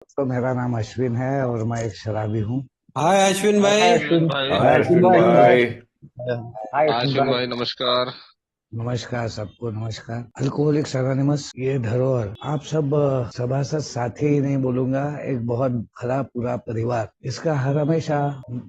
तो मेरा नाम अश्विन है और मैं एक शराबी हूँ। हाय अश्विन हाय भाई। अश्विन। भाई। हाय हाय अश्विन अश्विन भाई। भाई। हाय अश्विन आशिम भाई। भाई नमस्कार। नमस्कार सबको नमस्कार। अल्कोहलिक्स एनोनिमस ये धरोहर आप सब सभासद साथी ही नहीं बोलूंगा, एक बहुत भरा पूरा परिवार। इसका हर हमेशा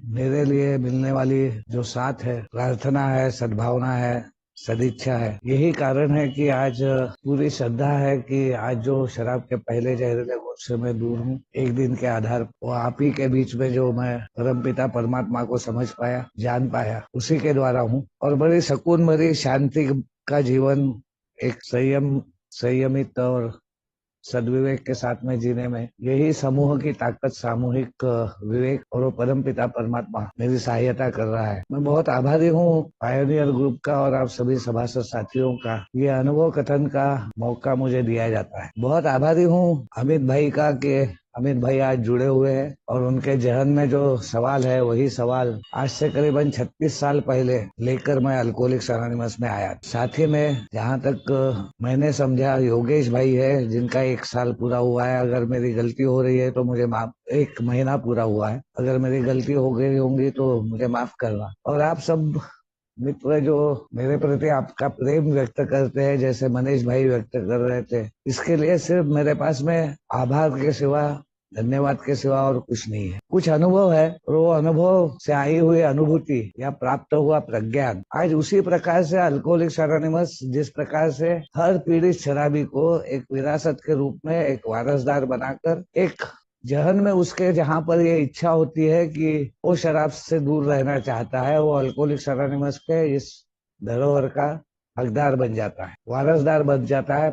मेरे लिए मिलने वाली जो साथ है, प्रार्थना है, सद्भावना है, सदिच्छा है। यही कारण है कि आज पूरी श्रद्धा है कि आज जो शराब के पहले जहरीले घूंट से मैं दूर हूँ, एक दिन के आधार वो आप ही के बीच में जो मैं परमपिता परमात्मा को समझ पाया, जान पाया, उसी के द्वारा हूँ। और बड़ी सुकून भरी शांति का जीवन एक संयमित और सद्विवेक के साथ में जीने में यही समूह की ताकत, सामूहिक विवेक और वो परमपिता परमात्मा मेरी सहायता कर रहा है। मैं बहुत आभारी हूँ पायोनियर ग्रुप का और आप सभी सभासद साथियों का, ये अनुभव कथन का मौका मुझे दिया जाता है। बहुत आभारी हूँ अमित भाई का कि अमित भाई आज जुड़े हुए हैं और उनके जहन में जो सवाल है वही सवाल आज से करीबन 36 साल पहले लेकर मैं अल्कोहलिक्स एनोनिमस में आया। साथ ही में जहाँ तक मैंने समझा, योगेश भाई है जिनका 1 साल पूरा हुआ है। अगर मेरी गलती हो रही है तो मुझे माफ, 1 महीना पूरा हुआ है, अगर मेरी गलती हो गई होंगी तो मुझे माफ करना। और आप सब मित्र जो मेरे प्रति आपका प्रेम व्यक्त करते हैं, जैसे मनीष भाई व्यक्त कर रहे थे, इसके लिए सिर्फ मेरे पास में आभार के सिवा, धन्यवाद के सिवा और कुछ नहीं है। कुछ अनुभव है और वो अनुभव से आई हुई अनुभूति या प्राप्त हुआ प्रज्ञान आज उसी प्रकार से अल्कोहलिक्स एनोनिमस, जिस प्रकार से हर पीड़ित शराबी को एक विरासत के रूप में एक वारसदार बनाकर, एक जहन में उसके जहां पर ये इच्छा होती है कि वो शराब से दूर रहना चाहता है, वो अल्कोहलिक्स एनोनिमस के इस धरोहर का हकदार बन जाता है, वारसदार बन जाता है,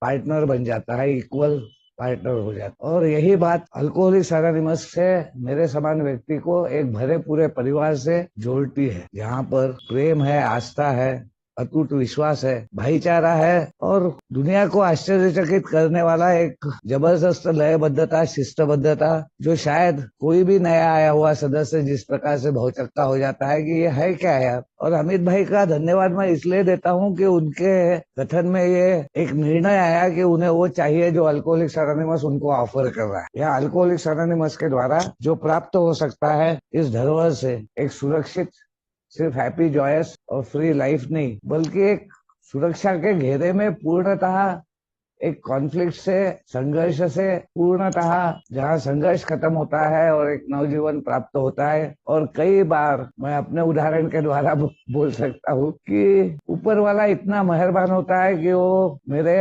पार्टनर बन जाता है, इक्वल पार्टनर हो जाता है। और यही बात अल्कोहलिक्स एनोनिमस से मेरे समान व्यक्ति को एक भरे पूरे परिवार से जोड़ती है, जहाँ पर प्रेम है, आस्था है, अटूट विश्वास है, भाईचारा है और दुनिया को आश्चर्यचकित करने वाला एक जबरदस्त लयबद्धता, शिस्तबद्धता, जो शायद कोई भी नया आया हुआ सदस्य जिस प्रकार से भौचक्का हो जाता है कि ये है क्या यार। और अमित भाई का धन्यवाद मैं इसलिए देता हूँ कि उनके कथन में ये एक निर्णय आया कि उन्हें वो चाहिए जो अल्कोहलिक्स एनोनिमस उनको ऑफर कर रहा है, या अल्कोहलिक्स एनोनिमस के द्वारा जो प्राप्त हो सकता है इस धरोहर से, एक सुरक्षित, सिर्फ हैप्पी, जॉयस और फ्री लाइफ नहीं, बल्कि एक सुरक्षा के घेरे में पूर्णतः एक कॉन्फ्लिक्ट से, संघर्ष से पूर्णतः, जहाँ संघर्ष खत्म होता है और एक नवजीवन प्राप्त होता है। और कई बार मैं अपने उदाहरण के द्वारा बोल सकता हूँ कि ऊपर वाला इतना मेहरबान होता है कि वो मेरे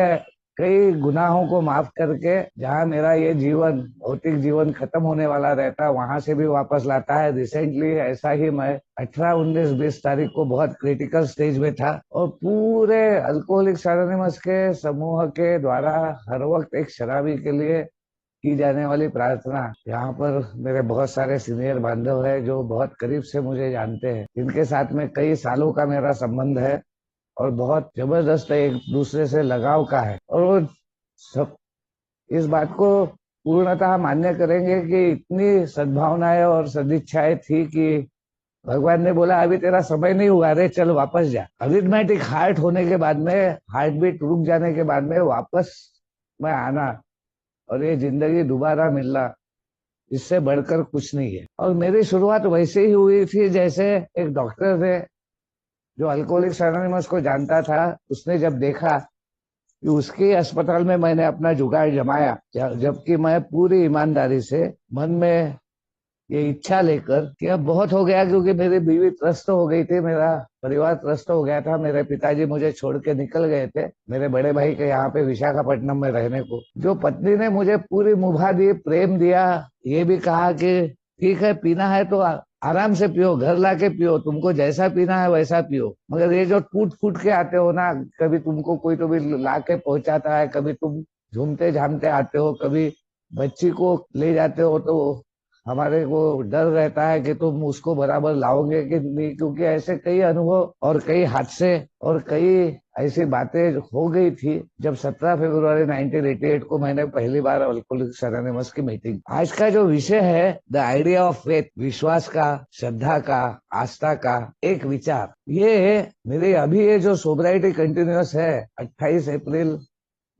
कई गुनाहों को माफ करके, जहाँ मेरा ये जीवन, भौतिक जीवन खत्म होने वाला रहता है, वहां से भी वापस लाता है। रिसेंटली ऐसा ही मैं 18, 19, 20 तारीख को बहुत क्रिटिकल स्टेज में था और पूरे अल्कोहलिक्स एनोनिमस के समूह के द्वारा हर वक्त एक शराबी के लिए की जाने वाली प्रार्थना, यहाँ पर मेरे बहुत सारे सीनियर बांधव है जो बहुत करीब से मुझे जानते हैं, जिनके साथ में कई सालों का मेरा संबंध है और बहुत जबरदस्त एक दूसरे से लगाव का है। और वो सब इस बात को पूर्णतः मान्य करेंगे कि इतनी सद्भावनाएं और सदिच्छाएं थी कि भगवान ने बोला अभी तेरा समय नहीं हुआ, अरे चल वापस जा। अरिथमेटिक हार्ट होने के बाद में, हार्ट बीट रुक जाने के बाद में वापस में आना और ये जिंदगी दोबारा मिलना, इससे बढ़कर कुछ नहीं है। और मेरी शुरुआत वैसे ही हुई थी जैसे एक डॉक्टर थे जो अल्कोहलिक्स एनोनिमस को जानता था, उसने जब देखा कि उसके अस्पताल में मैंने अपना जुगाड़ जमाया, जबकि मैं पूरी ईमानदारी से मन में ये इच्छा लेकर कि अब बहुत हो गया, क्योंकि मेरी बीवी त्रस्त हो गई थी, मेरा परिवार त्रस्त हो गया था, मेरे पिताजी मुझे छोड़ के निकल गए थे मेरे बड़े भाई के यहाँ पे विशाखापट्टनम में रहने को। जो पत्नी ने मुझे पूरी मुभा दी, प्रेम दिया, ये भी कहा कि ठीक है पीना है तो आराम से पियो, घर लाके पियो, तुमको जैसा पीना है वैसा पियो, मगर ये जो टूट फूट के आते हो ना, कभी तुमको कोई तो भी ला के पहुंचाता है, कभी तुम झूमते झामते आते हो, कभी बच्ची को ले जाते हो, तो हमारे को डर रहता है कि तुम उसको बराबर लाओगे कि नहीं, क्योंकि ऐसे कई अनुभव और कई हादसे और कई ऐसी बातें हो गई थी जब 17 फरवरी 1988 को मैंने पहली बार अल्कोहलिक्स एनोनिमस की मीटिंग। आज का जो विषय है द आइडिया ऑफ फेथ, विश्वास का, श्रद्धा का, आस्था का एक विचार, ये मेरे अभी ये जो सोब्राइटी कंटिन्यूअस है 28 अप्रैल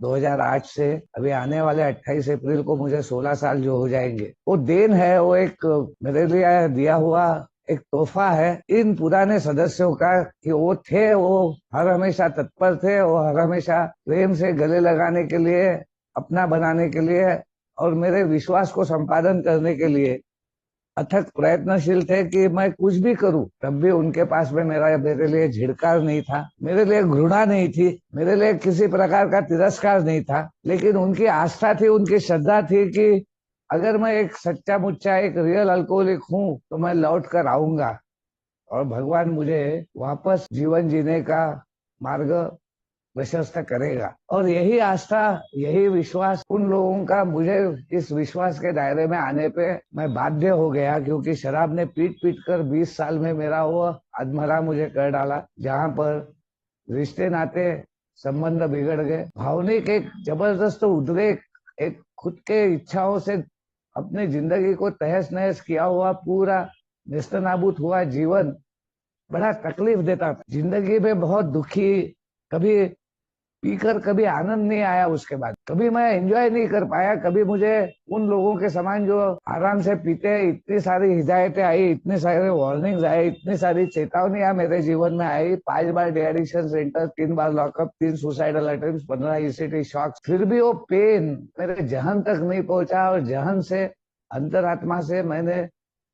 2008 से अभी आने वाले 28 अप्रैल को मुझे 16 साल जो हो जाएंगे, वो देन है, वो एक मेरे लिए दिया हुआ एक तोहफा है इन पुराने सदस्यों का, कि वो थे, वो हर हमेशा तत्पर थे, वो हर हमेशा प्रेम से गले लगाने के लिए, अपना बनाने के लिए और मेरे विश्वास को संपादन करने के लिए अथक प्रयत्नशील थे कि मैं कुछ भी करूं। तब भी उनके पास में मेरे लिए झिड़कार नहीं था, मेरे लिए घृणा नहीं थी, मेरे लिए किसी प्रकार का तिरस्कार नहीं था, लेकिन उनकी आस्था थी, उनकी श्रद्धा थी कि अगर मैं एक सच्चा मुच्चा एक रियल अल्कोहलिक हूं तो मैं लौट कर आऊंगा और भगवान मुझे वापस जीवन जीने का मार्ग प्रशस्त करेगा। और यही आस्था, यही विश्वास उन लोगों का मुझे इस विश्वास के दायरे में आने पे मैं बाध्य हो गया, क्योंकि शराब ने पीट पीट कर 20 साल में मेरा वो अधमरा मुझे कर डाला, जहां पर रिश्ते नाते संबंध बिगड़ गए, भावनिक एक जबरदस्त उद्रेक, एक खुद के इच्छाओं से अपनी जिंदगी को तहस नहस किया हुआ पूरा नेस्तनाबूत हुआ जीवन बड़ा तकलीफ देता था। जिंदगी में बहुत दुखी, कभी पीकर कभी आनंद नहीं आया, उसके बाद कभी मैं एंजॉय नहीं कर पाया, कभी मुझे उन लोगों के समान जो आराम से पीते, इतनी सारी हिदायतें आई, इतने सारे वार्निंग्स आए, इतनी सारी चेतावनियां मेरे जीवन में आई, 5 बार डी एडिक्शन सेंटर, 3 बार lockup, 3 suicidal attempt, 15 ECT shock, फिर भी वो पेन मेरे जहन तक नहीं पहुंचा। और जहन से, अंतरात्मा से मैंने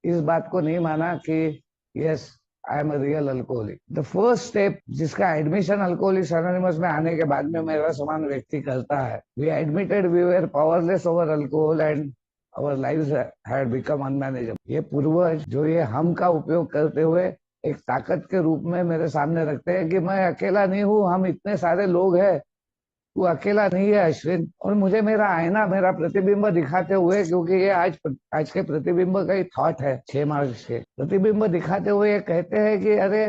इस बात को नहीं माना कि yes, I am a real alcoholic. The first step जिसका एडमिशन अल्कोहलिक्स एनोनिमस में आने के बाद में मेरा समान व्यक्ति करता है, we admitted we were powerless over alcohol and our lives had become unmanageable. ये पूर्वज जो ये हम का उपयोग करते हुए एक ताकत के रूप में मेरे सामने रखते हैं कि मैं अकेला नहीं हूँ, हम इतने सारे लोग हैं, तू अकेला नहीं है अश्विन। और मुझे मेरा आईना, मेरा प्रतिबिंब दिखाते हुए, क्योंकि ये आज के प्रतिबिंब का ही थॉट है, 6 मार्च के प्रतिबिंब दिखाते हुए ये कहते हैं कि अरे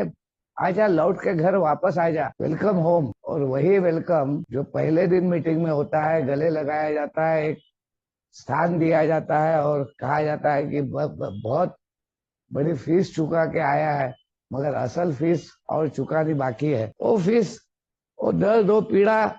आजा, लौट के घर वापस आजा, वेलकम होम। और वही वेलकम जो पहले दिन मीटिंग में होता है, गले लगाया जाता है, एक स्थान दिया जाता है और कहा जाता है कि बहुत बड़ी फीस चुका के आया है, मगर असल फीस और चुकानी बाकी है। वो फीस, वो दर्द, वो पीड़ा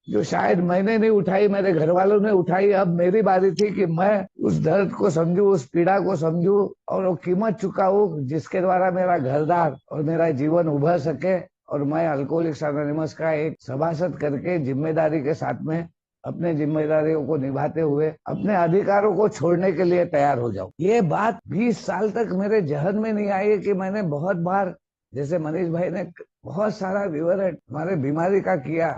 जो शायद मैंने नहीं उठाई, मेरे घर वालों ने उठाई, अब मेरी बारी थी कि मैं उस दर्द को समझू, उस पीड़ा को समझू और वो कीमत चुकाऊं, जिसके द्वारा मेरा घरदार और मेरा जीवन उभर सके और मैं अल्कोहलिक्स एनोनिमस का एक सभासद करके जिम्मेदारी के साथ में अपने जिम्मेदारियों को निभाते हुए अपने अधिकारों को छोड़ने के लिए तैयार हो जाऊं। ये बात 20 साल तक मेरे जहन में नहीं आई कि मैंने बहुत बार, जैसे मनीष भाई ने बहुत सारा विवरण हमारे बीमारी का किया,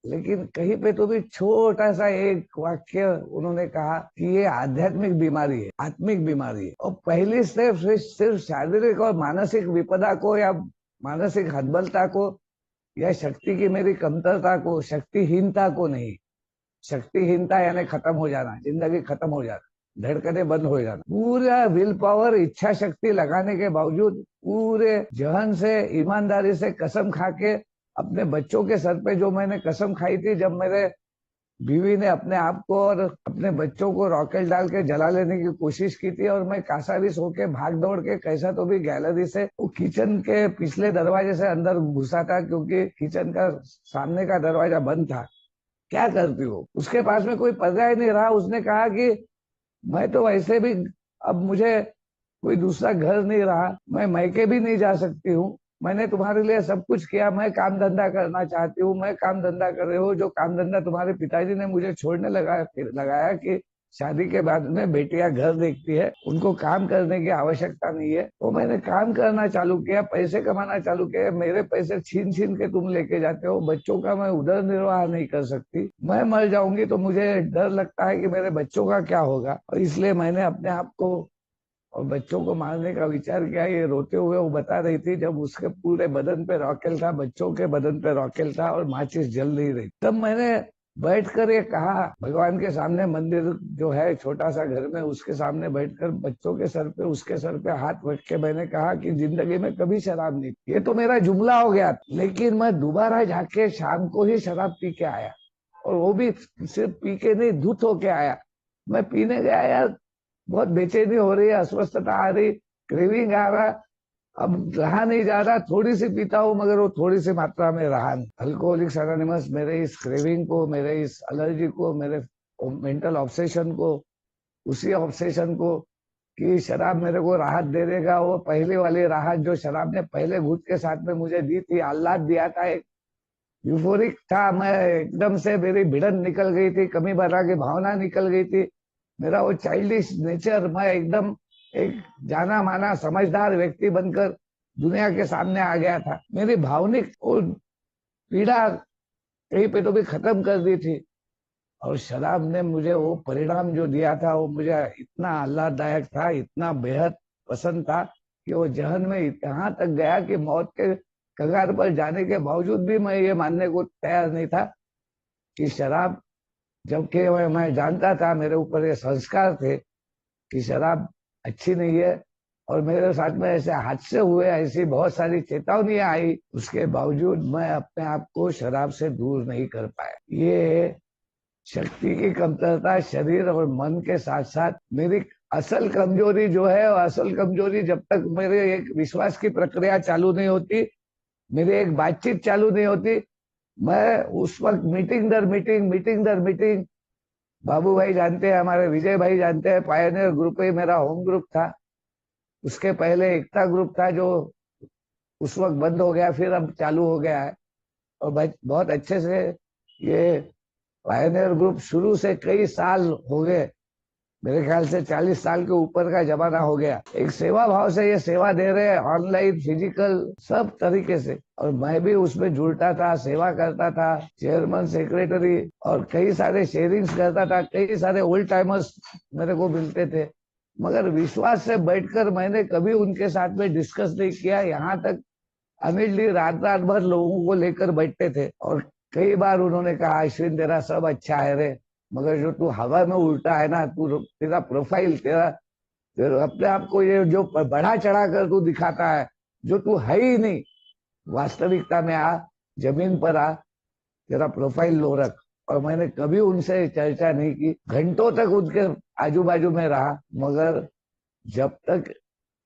लेकिन कहीं पे तो भी छोटा सा एक वाक्य उन्होंने कहा कि ये आध्यात्मिक बीमारी है, आत्मिक बीमारी है। और पहली स्टेप सिर्फ शारीरिक और मानसिक विपदा को या मानसिक हतबलता को या शक्ति की मेरी कमतरता को, शक्तिहीनता को नहीं, शक्तिहीनता यानी खत्म हो जाना, जिंदगी खत्म हो जाना, धड़कने बंद हो जाना, पूरा विल पावर, इच्छा शक्ति लगाने के बावजूद पूरे जहन से, ईमानदारी से कसम खा के, अपने बच्चों के सर पे जो मैंने कसम खाई थी, जब मेरे बीवी ने अपने आप को और अपने बच्चों को रॉकेट डाल के जला लेने की कोशिश की थी और मैं कासाविस होके भाग दौड़ के कैसा तो भी गैलरी से वो किचन के पिछले दरवाजे से अंदर घुसा था, क्योंकि किचन का सामने का दरवाजा बंद था। क्या करती हो, उसके पास में कोई पर्याय नहीं रहा। उसने कहा कि मैं तो वैसे भी, अब मुझे कोई दूसरा घर नहीं रहा, मैं मैके भी नहीं जा सकती हूँ, मैंने तुम्हारे लिए सब कुछ किया, मैं काम धंधा करना चाहती हूँ, मैं काम धंधा कर रही हूँ, जो काम धंधा तुम्हारे पिताजी ने मुझे छोड़ने लगाया कि शादी के बाद में बेटियां घर देखती है, उनको काम करने की आवश्यकता नहीं है। तो मैंने काम करना चालू किया, पैसे कमाना चालू किया, मेरे पैसे छीन छीन के तुम लेके जाते हो, बच्चों का मैं उदर निर्वाह नहीं कर सकती, मैं मर जाऊंगी तो मुझे डर लगता है कि मेरे बच्चों का क्या होगा, और इसलिए मैंने अपने आप को और बच्चों को मारने का विचार किया। ये रोते हुए वो बता रही थी, जब उसके पूरे बदन पे रॉकेल था, बच्चों के बदन पे रॉकेल था और माचिस जल नहीं रही, तब मैंने बैठकर ये कहा, भगवान के सामने, मंदिर जो है छोटा सा घर में, उसके सामने बैठकर बच्चों के सर पे, उसके सर पे हाथ रख के मैंने कहा कि जिंदगी में कभी शराब नहीं, ये तो मेरा जुमला हो गया, लेकिन मैं दोबारा जाके शाम को ही शराब पी के आया, और वो भी सिर्फ पी के नहीं, धुत होके आया। मैं पीने गया यार, बहुत बेचैनी हो रही है, अस्वस्थता आ रही, क्रेविंग आ रहा, अब रहा नहीं जा रहा, थोड़ी सी पीता हूँ मगर वो थोड़ी सी मात्रा में रहा नहीं। अल्कोहलिक्स एनोनिमस मेरे इस क्रेविंग को, मेरे इस एलर्जी को, मेरे मेंटल ऑब्सेशन को, उसी ऑब्सेशन को कि शराब मेरे को राहत दे देगा, वो पहले वाली राहत जो शराब ने पहले घूंट के साथ में मुझे दी थी, आह्लाद दिया था, एक यूफोरिक था, मैं एकदम से मेरी भिड़न निकल गई थी, कमी भरा की भावना निकल गई थी, मेरा वो चाइल्डिश नेचर, मैं एकदम एक जाना माना समझदार व्यक्ति बनकर दुनिया के सामने आ गया था। मेरी भावनिक वो पीड़ा कहीं पे तो भी खत्म कर दी थी। और शराब ने मुझे वो परिणाम जो दिया था वो मुझे इतना आह्लाददायक था, इतना बेहद पसंद था कि वो जहन में यहाँ तक गया कि मौत के कगार पर जाने के बावजूद भी मैं ये मानने को तैयार नहीं था कि शराब, जबकि मैं जानता था, मेरे ऊपर ये संस्कार थे कि शराब अच्छी नहीं है, और मेरे साथ में ऐसे हादसे हुए, ऐसी बहुत सारी चेतावनियां आई, उसके बावजूद मैं अपने आप को शराब से दूर नहीं कर पाया। ये शक्ति की कमतरता शरीर और मन के साथ साथ मेरी असल कमजोरी जो है, और असल कमजोरी जब तक मेरे एक विश्वास की प्रक्रिया चालू नहीं होती, मेरी एक बातचीत चालू नहीं होती, मैं उस वक्त मीटिंग दर मीटिंग, बाबू भाई जानते हैं, हमारे विजय भाई जानते हैं, पायनियर ग्रुप ही मेरा होम ग्रुप था, उसके पहले एकता ग्रुप था जो उस वक्त बंद हो गया, फिर अब चालू हो गया है। और बहुत अच्छे से ये पायनियर ग्रुप शुरू से कई साल हो गए, मेरे ख्याल से 40 साल के ऊपर का जमाना हो गया, एक सेवा भाव से ये सेवा दे रहे हैं, ऑनलाइन फिजिकल सब तरीके से। और मैं भी उसमें जुड़ता था, सेवा करता था, चेयरमैन सेक्रेटरी, और कई सारे शेयरिंग्स करता था, कई सारे ओल्ड टाइमर्स मेरे को मिलते थे, मगर विश्वास से बैठकर मैंने कभी उनके साथ में डिस्कस नहीं किया। यहाँ तक अनिल जी रात रात भर लोगों को लेकर बैठते थे, और कई बार उन्होंने कहा, अश्विन तेरा सब अच्छा है रे, मगर जो तू हवा में उल्टा है ना, तू तेरा प्रोफाइल, तेरा अपने आप को ये जो बढ़ा चढ़ा कर तू दिखाता है, जो तू है ही नहीं, वास्तविकता में आ, जमीन पर आ, तेरा प्रोफाइल लो रख। और मैंने कभी उनसे चर्चा नहीं की, घंटों तक उनके आजू बाजू में रहा, मगर जब तक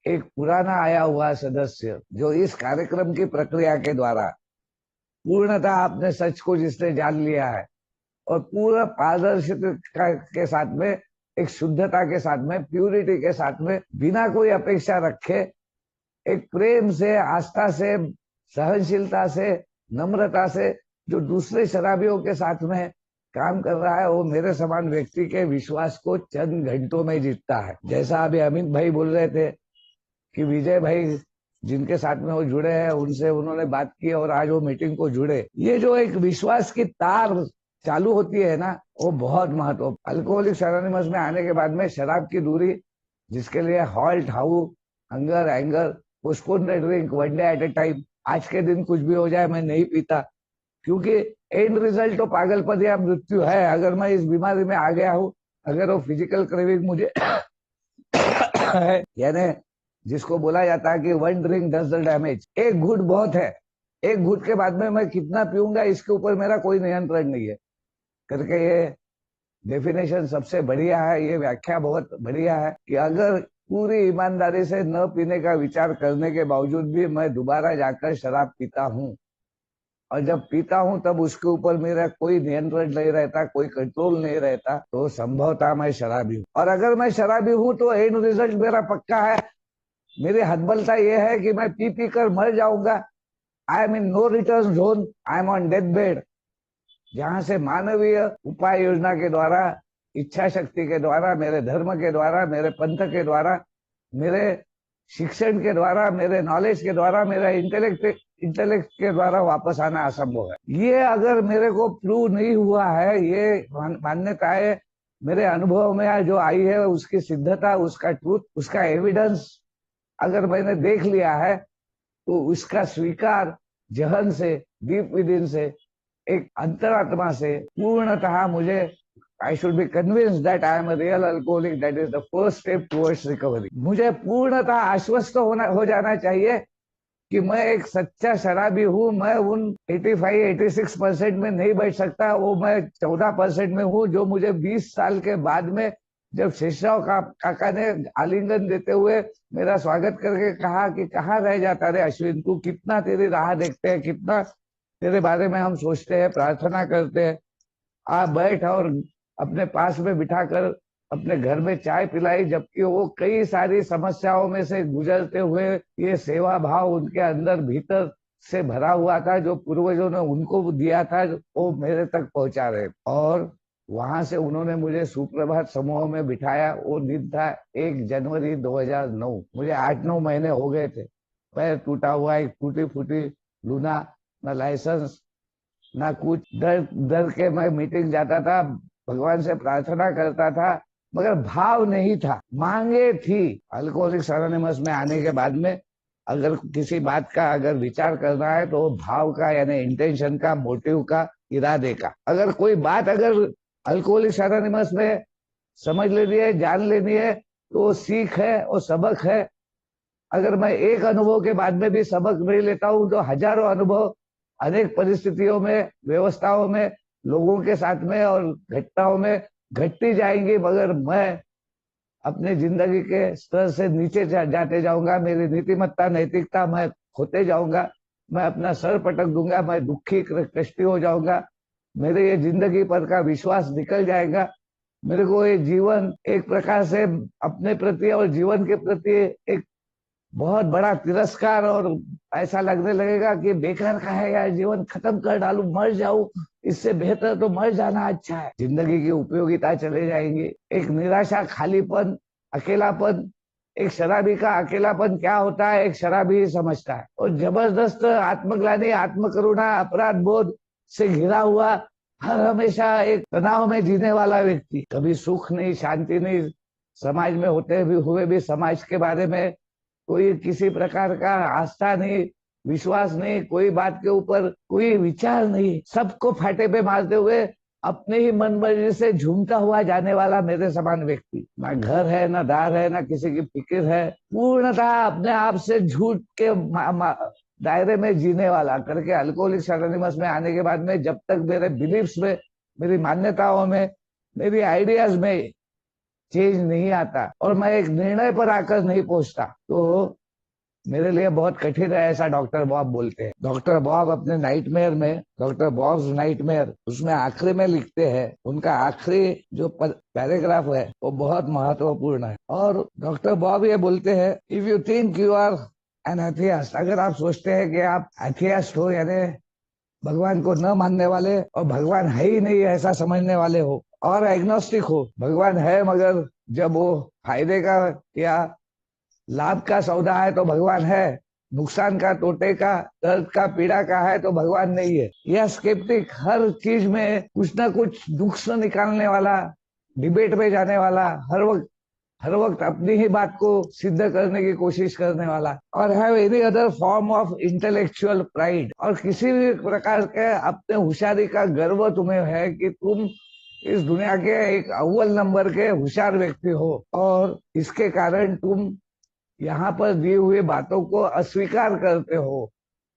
एक पुराना आया हुआ सदस्य जो इस कार्यक्रम की प्रक्रिया के द्वारा पूर्णतः आपने सच को जिसने जान लिया है, और पूरा पारदर्शिता के साथ में, एक शुद्धता के साथ में, प्यूरिटी के साथ में, बिना कोई अपेक्षा रखे, एक प्रेम से, आस्था से, सहनशीलता से, नम्रता से जो दूसरे शराबियों के साथ में काम कर रहा है, वो मेरे समान व्यक्ति के विश्वास को चंद घंटों में जीतता है। जैसा अभी अमित भाई बोल रहे थे कि विजय भाई जिनके साथ में वो जुड़े हैं, उनसे उन्होंने बात की और आज वो मीटिंग को जुड़े, ये जो एक विश्वास की तार चालू होती है ना, वो बहुत महत्व। अल्कोहलिक्स एनोनिमस में आने के बाद में शराब की दूरी, जिसके लिए halt, how, hunger, anger, postpone the drink, one day at A time, आज के दिन कुछ भी हो जाए मैं नहीं पीता, क्योंकि एंड रिजल्ट तो पागलपन या मृत्यु है। अगर मैं इस बीमारी में आ गया हूँ, अगर वो फिजिकल क्रेविंग मुझे है, यानी जिसको बोला जाता है कि one drink does the damage, एक घूट बहुत है, एक घूट के बाद में मैं कितना पीऊंगा इसके ऊपर मेरा कोई नियंत्रण नहीं है, करके ये डेफिनेशन सबसे बढ़िया है, ये व्याख्या बहुत बढ़िया है कि अगर पूरी ईमानदारी से न पीने का विचार करने के बावजूद भी मैं दोबारा जाकर शराब पीता हूँ, और जब पीता हूं तब उसके ऊपर मेरा कोई नियंत्रण नहीं रहता, कोई कंट्रोल नहीं रहता, तो संभवतः मैं शराबी हूं। और अगर मैं शराबी हूं तो एंड रिजल्ट मेरा पक्का है, मेरी हतबलता यह है कि मैं पी पी कर मर जाऊंगा। I am in no return zone, I am on death bed, जहां से मानवीय उपाय योजना के द्वारा, इच्छा शक्ति के द्वारा, मेरे धर्म के द्वारा, मेरे पंथ के द्वारा, मेरे शिक्षण के द्वारा, मेरे नॉलेज के द्वारा, मेरा इंटेलेक्ट के द्वारा वापस आना असंभव है। ये अगर मेरे को प्रूव नहीं हुआ है, ये मान्यताएं मेरे अनुभव में जो आई है, उसकी सिद्धता, उसका ट्रूथ, उसका एविडेंस अगर मैंने देख लिया है, तो उसका स्वीकार जहन से, डीप विदिन से, एक अंतरात्मा से पूर्णतः मुझे, I should be convinced that I am a real alcoholic. That is the first step towards recovery. मुझे पूर्णतः आश्वस्त हो जाना चाहिए कि मैं एक सच्चा शराबी हूँ। मैं उन 85-86% में नहीं बैठ सकता, वो मैं 14% में हूँ, जो मुझे 20 साल के बाद में जब शेषराव काका ने आलिंगन देते हुए मेरा स्वागत करके कहा कि कहाँ रह जाता रे अश्विन, तू कितना तेरी राह देखते हैं, कितना तेरे बारे में हम सोचते हैं, प्रार्थना करते हैं, आ बैठ, और अपने पास में बिठाकर अपने घर में चाय पिलाई, जबकि वो कई सारी समस्याओं में से गुजरते हुए ये सेवा भाव उनके अंदर भीतर से भरा हुआ था, जो पूर्वजों ने उनको दिया था, वो मेरे तक पहुंचा रहे। और वहां से उन्होंने मुझे सुप्रभात समूह में बिठाया। वो दिन था 1 जनवरी 2009। मुझे 8-9 महीने हो गए थे। पैर टूटा हुआ, एक टूटी फूटी लूना, न लाइसेंस ना कुछ। डर डर के मैं मीटिंग जाता था, भगवान से प्रार्थना करता था, मगर भाव नहीं था। मांगे थी। अल्कोहलिक्स एनोनिमस में आने के बाद में अगर किसी बात का अगर विचार करना है तो भाव का, यानी इंटेंशन का, मोटिव का, इरादे का। अगर कोई बात अगर अल्कोहलिक्स एनोनिमस में समझ लेनी है, जान लेनी है, तो वो सीख है, वो सबक है। अगर मैं एक अनुभव के बाद में भी सबक नहीं लेता हूं तो हजारों अनुभव अनेक परिस्थितियों में, व्यवस्थाओं में, लोगों के साथ में और घटनाओं में घटती जाएंगी, मगर मैं अपनी जिंदगी के स्तर से नीचे जाते जाऊंगा। मेरी नीतिमत्ता, नैतिकता मैं खोते जाऊंगा। मैं अपना सर पटक दूंगा, मैं दुखी कष्टी हो जाऊंगा। मेरे ये जिंदगी पर का विश्वास निकल जाएगा। मेरे को ये जीवन एक प्रकार से अपने प्रति और जीवन के प्रति एक बहुत बड़ा तिरस्कार, और ऐसा लगने लगेगा कि बेकार का है यार, जीवन खत्म कर डालू, मर जाऊं, इससे बेहतर तो मर जाना अच्छा है। जिंदगी की उपयोगिता चले जाएंगी। एक निराशा, खालीपन, अकेलापन। एक शराबी का अकेलापन क्या होता है, एक शराबी ही समझता है। और जबरदस्त आत्मग्लानि, आत्मकरुणा, अपराध बोध से घिरा हुआ, हर हमेशा एक तनाव में जीने वाला व्यक्ति, कभी सुख नहीं, शांति नहीं, समाज में होते हुए भी समाज के बारे में कोई किसी प्रकार का आस्था नहीं, विश्वास नहीं, कोई बात के ऊपर कोई विचार नहीं, सबको फाटे पे मारते हुए अपने ही मन मर्जी से झूमता हुआ जाने वाला मेरे समान व्यक्ति। ना घर है, ना दार है, ना किसी की फिक्र है, पूर्णतः अपने आप से झूठ के दायरे में जीने वाला करके अल्कोहलिक्स एनोनिमस में आने के बाद में, जब तक मेरे बिलीफ्स में, मेरी मान्यताओं में, मेरी आइडियाज में चेंज नहीं आता और मैं एक निर्णय पर आकर नहीं पहुंचता, तो मेरे लिए बहुत कठिन है, ऐसा डॉक्टर बॉब बोलते हैं। डॉक्टर बॉब अपने नाइटमेयर में, डॉक्टर बॉब्स नाइटमेयर, उसमें आखिरी में लिखते हैं, उनका आखिरी जो पैराग्राफ है वो बहुत महत्वपूर्ण है। और डॉक्टर बॉब ये बोलते हैं, if you think you are an atheist, अगर आप सोचते हैं कि आप एथियस्ट हो, यानी भगवान को न मानने वाले और भगवान है ही नहीं ऐसा समझने वाले हो, और एग्नोस्टिक हो, भगवान है मगर जब वो फायदे का या लाभ का सौदा है तो भगवान है, नुकसान का, तोटे का, दर्द का, पीड़ा का है तो भगवान नहीं है। यह स्केप्टिक, हर चीज में कुछ ना कुछ नुक्स निकालने वाला, डिबेट में जाने वाला, हर वक्त अपनी ही बात को सिद्ध करने की कोशिश करने वाला, और have any other form of intellectual pride, और किसी भी प्रकार के अपने होशियारी का गर्व तुम्हें है कि तुम इस दुनिया के एक अव्वल नंबर के होशियार व्यक्ति हो, और इसके कारण तुम यहाँ पर दी हुई बातों को अस्वीकार करते हो।